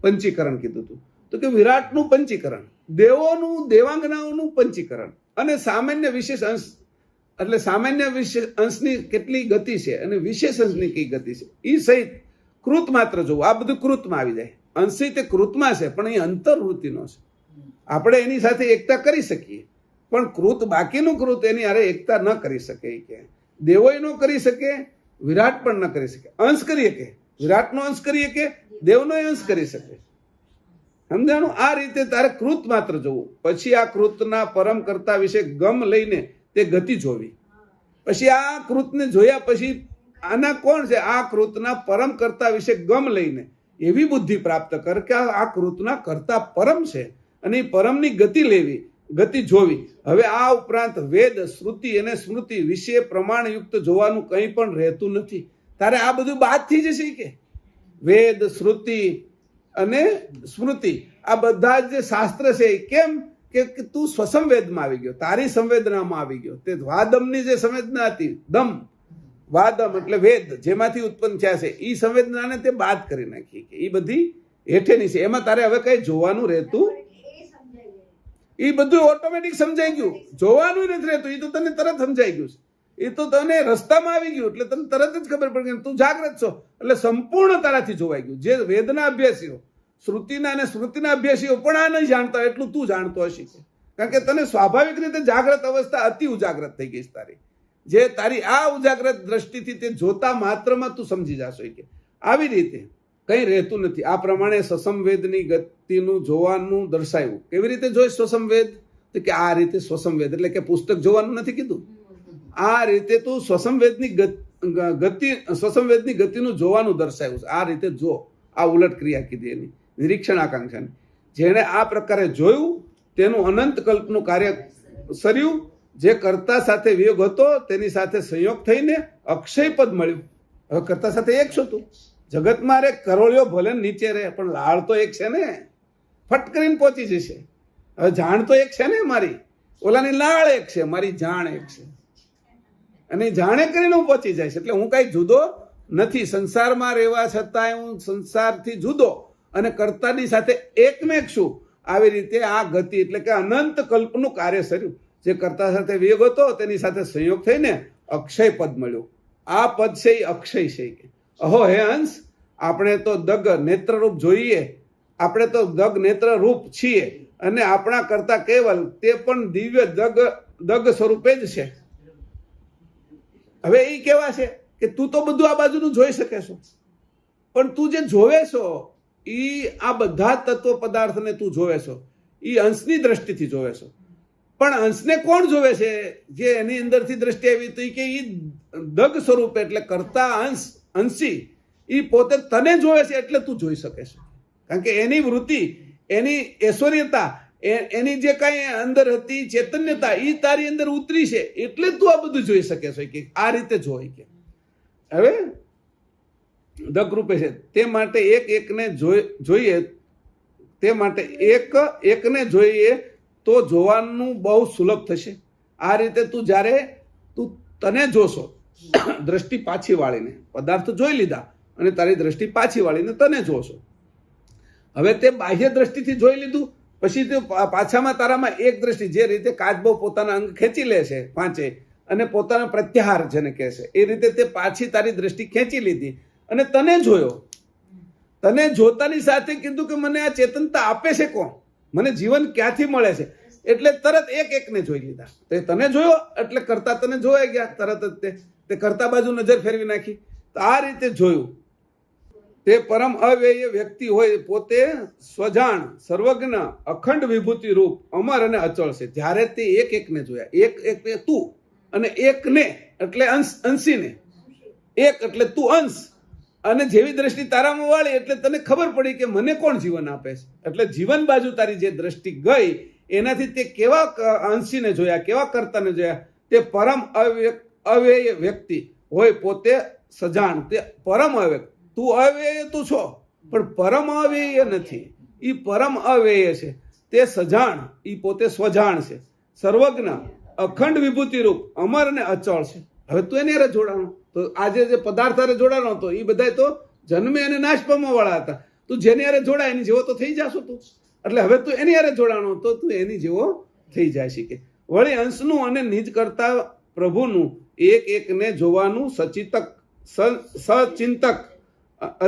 પંચીકરણ કીધું હતું. તો કે વિરાટનું પંચીકરણ, દેવોનું દેવાંગનાઓનું પંચીકરણ અને સામાન્ય વિશેષ અંશ, એટલે સામાન્ય વિશેષ અંશની કેટલી ગતિ છે અને વિશેષ અંશની કઈ ગતિ છે, એ સહિત કૃત માત્ર જોવું. આ બધું કૃતમાં આવી જાય. અંશી તે કૃતમાં છે પણ એ અંતર્વૃત્તિનો છે. આપણે એની સાથે એકતા કરી શકીએ પણ કૃત બાકીનું કૃત એની હારે એકતા ન કરી શકે. કે દેવોય ન કરી શકે, વિરાટ પણ ન કરી શકે. અંશ કરીએ કે વિરાટનો અંશ કરીએ કે દેવનો અંશ કરી શકે. સમજાણું? આ રીતે તારે કૃત માત્ર જોવું. પછી આ કૃતના પરમ કરતા વિશે ગમ લઈને તે ગતિ જોવી. પછી આ કૃતને જોયા પછી આના કોણ છે, આ કૃતના પરમ કરતા વિશે ગમ લઈને એવી બુદ્ધિ પ્રાપ્ત કર કે આ કૃતના કરતા પરમ છે અને એ પરમની ગતિ લેવી, ગતિ જોવી. હવે આ ઉપરાંત વેદ, શ્રુતિ અને સ્મૃતિ વિશે પ્રમાણયુક્ત જોવાનું કંઈ પણ રહેતું નથી. તારે આ બધું બાદ થઈ જશે કે વેદ, શ્રુતિ અને સ્મૃતિ આ બધા જે શાસ્ત્ર છે. કેમ કે તું સ્વસંવેદમાં આવી ગયો, તારી સંવેદનામાં આવી ગયો. તે વાદમની જે સંવેદના હતી, દમ વાદમ એટલે વેદ જેમાંથી ઉત્પન્ન થયા છે, એ સંવેદનાને તે બાદ કરી નાખી કે એ બધી હેઠેની છે. એમાં તારે હવે કઈ જોવાનું રહેતું, એ બધું ઓટોમેટિક સમજાઈ ગયું. જોવાનું નથી રહેતું, એ તો તને તરત સમજાઈ ગયું છે. એ તો તને રસ્તામાં આવી ગયું એટલે તને તરત જ ખબર પડી ગઈ તું જાગ્રત છો એટલે સંપૂર્ણ તારાથી જોવાઈ ગયું. જે વેદના અભ્યાસીઓ, શ્રુતિના અને સ્મૃતિના અભ્યાસીઓ પણ આ નહીં જાણતા એટલું તું જાણતો હશે. કારણ કે તને સ્વાભાવિક રીતે જાગ્રત અવસ્થા અતિ ઉજાગ્રત થઈ ગઈ છે તારી. જે તારી આ ઉજાગ્રત દ્રષ્ટિથી તે જોતા માત્રમાં તું સમજી જાશો કે આવી રીતે કંઈ રહેતું નથી. આ પ્રમાણે સ્વસંવેદની ગતિનું જોવાનું દર્શાવ્યું. કેવી રીતે જોઈ સ્વસંવેદ? તો કે આ રીતે સ્વસંવેદ એટલે કે પુસ્તક જોવાનું નથી કીધું. આ રીતે તું સ્વસંવેદની ગતિનું જોવાનું દર્શાવ્યું. આ રીતે જો, આ ઉલટ ક્રિયા કીધી એની નિરીક્ષણ આકાંક્ષાની. જેણે આ પ્રકારે જોયું તેનું અનંત કલ્પનું કાર્ય સર્યું. જે કર્તા સાથે વિયોગ હતો તેની સાથે સંયોગ થઈને અક્ષય પદ મળ્યું. હવે કર્તા સાથે એક છો તું. જગતમાં રે કરોળિયો ભલે નીચે રહે પણ લાળ તો એક છે ને, ફટ કરીને પહોંચી જશે. હવે જાણ તો એક છે ને મારી, ઓલાની લાળ એક છે, મારી જાણ એક છે અને જાણે કરીને હું પહોંચી જઈશ. એટલે હું કઈ જુદો નથી. સંસારમાં રહેવા છતાંય હું સંસારથી જુદો અને કર્તાની સાથે એકમેક છું. આવી રીતે આ ગતિ એટલે કે અનંત કલ્પનું કાર્ય સર્યું. જે કર્તા સાથે વિયોગ હતો તેની સાથે સંયોગ થઈને અક્ષય પદ મળ્યું. આ પદ છે એ અક્ષય છે. અહો હે અંશ, આપણે તો દગ નેત્રરૂપ જોઈએ, આપણે તો દગ નેત્ર રૂપ છીએ અને આપણા કરતા કેવલ તે પણ દિવ્ય દગ સ્વરૂપે જ છે. હવે એ કેવા છે કે તું તો બધું આ બાજુનું જોઈ શકે છો પણ તું જે જોવે છો એ આ બધા તત્વ પદાર્થને તું જોવે છો એ અંશની દ્રષ્ટિથી જોવે છો. પણ અંશને કોણ જોવે છે? જે એની અંદરથી દ્રષ્ટિ આવી તો કે એ દગ સ્વરૂપે એટલે કરતા અંશી એ પોતે તને જોવે છે એટલે તું જોઈ શકે છે. કારણ કે એની વૃત્તિ, એની ઐશ્વર્યતા, એની જે કાંઈ અંદર હતી ચૈતન્યતા એ તારી અંદર ઉતરી છે એટલે તું આ બધું જોઈ શકે છે કે આ રીતે જોઈ કે હવે દગ રૂપે છે. તે માટે એકને જોઈએ, તે માટે એકને જોઈએ તો જોવાનું બહુ સુલભ થશે. આ રીતે તું જ્યારે તું તને જોશો, દ્રષ્ટિ પાછી વાળીને પદાર્થ જોઈ લીધા અને તારી દ્રષ્ટિ પાછી વાળીને તને જોશો. હવે તે બાહ્ય દ્રષ્ટિથી જોઈ લીધું, પછી તે પાછામાં તારામાં એક દ્રષ્ટિ, જે રીતે કાચબો પોતાના અંગ ખેંચી લે છે પાંચે અને પોતાનો પ્રત્યાહાર જેને કહે છે, એ રીતે તે પાછી તારી દ્રષ્ટિ ખેંચી લીધી અને તને જોયો. તને જોતાની સાથે કીધું કે મને આ ચેતનતા આપે છે કોણ, મને જીવન ક્યાંથી મળે છે, એટલે તરત એક એકને જોઈ લીધા. તો તને જોયો એટલે કરતા તને જોવાઈ ગયા, તરત જ તે કરતા બાજુ નજર ફેરવી નાખી. તો આ રીતે જોયું. તે પરમ અવ્યય વ્યક્તિ હોય, પોતે સ્વજાણ, સર્વજ્ઞ, અખંડ વિભૂતિ રૂપ, અમર અને અચળ છે. જ્યારે તે એક એકને જોયા, એક એટલે તું અને એકને એટલે અંશીને, એક એટલે તું અંશ, અને જેવી દ્રષ્ટિ તારામાં વાળી એટલે તને ખબર પડી કે મને કોણ જીવન આપે છે. એટલે જીવન બાજુ તારી જે દ્રષ્ટિ ગઈ એનાથી તે કેવા અંશીને જોયા, કેવા કર્તાને જોયા. તે પરમ અવ્યય વ્યક્તિ હોય, પોતે સજાણ, તે પરમ અવ્યય. તું અવ્યય તું છો પણ પરમ અવ્યય નથી, એ પરમ અવ્યય છે. તે સજાણ, એ પોતે સ્વજાણ છે, સર્વજ્ઞ, અખંડ વિભૂતિ રૂપ, અમર અને અચળ છે. હવે તું એની હારે જોડાણો, તો આજે જે પદાર્થ હારે જોડાણો હતો એ બધા તો જન્મે અને નાશ પામવા વાળા હતા. તું જેની હારે જોડાય એની જેવો તો થઈ જાશો તું. એટલે હવે તું એની હારે જોડાણો તો તું એની જેવો થઈ જાય છે. વળી અંશનું અને નિજ કરતા પ્રભુનું એક એકને જોવાનું સચિંતક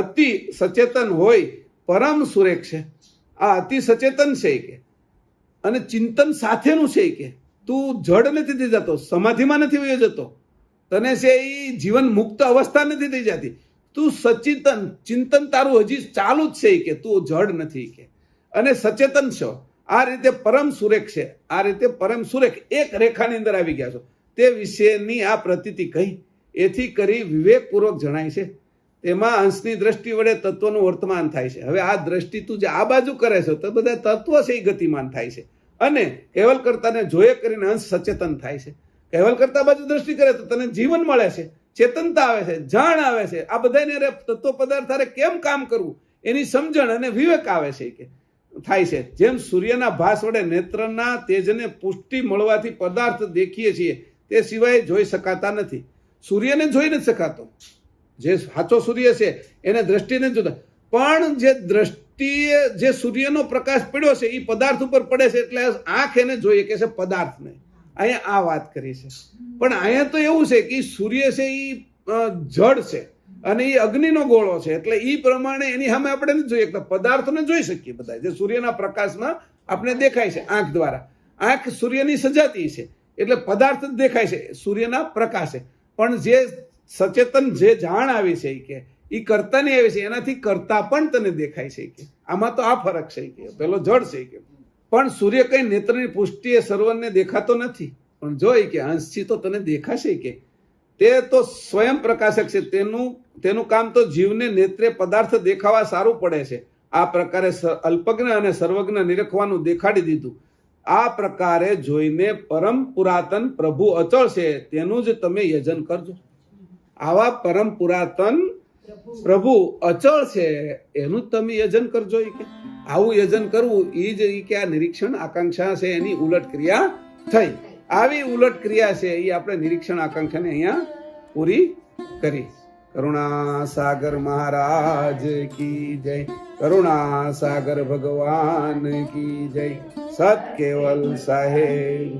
અતિ સચેતન હોય, પરમ સુરેખ છે. આ અતિ સચેતન છે કે, અને ચિંતન સાથેનું છે કે. તું જડ નથી થઈ જતો, સમાધિમાં નથી વયો જતો, તને છે એ જીવન મુક્ત અવસ્થા નથી થઈ જતી. તું સચેતન ચિંતન તારું હજી ચાલુ જ છે કે, તું જડ નથી કે, અને સચેતન છો. આ રીતે પરમ સુરેખ છે. આ રીતે પરમ સુરેખ એક રેખાની અંદર આવી ગયા છો. તે વિશેની આ પ્રતીતિ કહી, એથી કરી વિવેકપૂર્વક જણાય છે. તેમાં અંશની દ્રષ્ટિ વડે તત્વનું વર્તમાન થાય છે. હવે આ દ્રષ્ટિ તું જે આ બાજુ કરે છે તો બધા તત્વ છે એ ગતિમાન થાય છે, અને કહેવલ કરતાને જોયે કરીને અંશ સચેતન થાય છે. કહેવલ કરતા બાજુ દ્રષ્ટિ કરે તો તને જીવન મળે છે, ચેતનતા આવે છે, જાણ આવે છે. આ બધાને તત્વ પદાર્થ હારે કેમ કામ કરવું એની સમજણ અને વિવેક આવે છે કે થાય છે. જેમ સૂર્યના ભાસ વડે નેત્રના તેજને પુષ્ટિ મળવાથી પદાર્થ દેખીએ છીએ તે સિવાય જોઈ શકાતા નથી. સૂર્યને જોઈ નથી શકાતો, જે સાચો સૂર્ય છે એને દ્રષ્ટિને જોતા, પણ જે દ્રષ્ટિએ જે સૂર્યનો પ્રકાશ પડ્યો છે એ પદાર્થ ઉપર પડે છે એટલે આંખ એને જોઈએ કે છે પદાર્થને. અહીંયા આ વાત કરી છે. પણ અહીંયા તો એવું છે કે સૂર્ય છે એ જળ છે અને એ અગ્નિનો ગોળો છે, એટલે એ પ્રમાણે એની સામે આપણે નથી જોઈએ શકતા. પદાર્થોને જોઈ શકીએ બધા, જે સૂર્યના પ્રકાશમાં આપણે દેખાય છે આંખ દ્વારા. આંખ સૂર્યની સજાતી છે એટલે પદાર્થ જ દેખાય છે સૂર્યના પ્રકાશે. પણ જે સચેતન જે જાણ આવી છે કે એ કરતા નહીં આવે છે, એનાથી કરતા પણ તને દેખાય છે કે. આમાં તો આ ફરક છે કે પેલો જડ છે કે. પણ સૂર્ય કઈ નેત્રની પુષ્ટિએ સર્વને દેખાતો નથી, પણ જોઈ કે અંશથી તો તને દેખાશે કે. તે તો સ્વયં પ્રકાશક છે. તેનું કામ તો જીવને નેત્રે પદાર્થ દેખાવા સારું પડે છે. આ પ્રકારે અલ્પજ્ઞ અને સર્વજ્ઞ નિરખવાનું દેખાડી દીધું. આ પ્રકારે જોઈને પરમ પુરાતન પ્રભુ અચળ છે તેનું જ તમે યજન કરજો. આવા પરમ પુરાતન પ્રભુ અચળ છે એનું જ તમે યજન કરજો. કે આવું યજન કરવું એ જ કે આ નિરીક્ષણ આકાંક્ષા છે એની ઉલટ ક્રિયા થઈ. આવી ઉલટ ક્રિયા છે એ આપણે નિરીક્ષણ આકાંક્ષાને અહીંયા પૂરી કરી. કરુણા સાગર મહારાજ કી જય. કરુણા સાગર ભગવાન કી જય. સત કેવલ સાહેબ.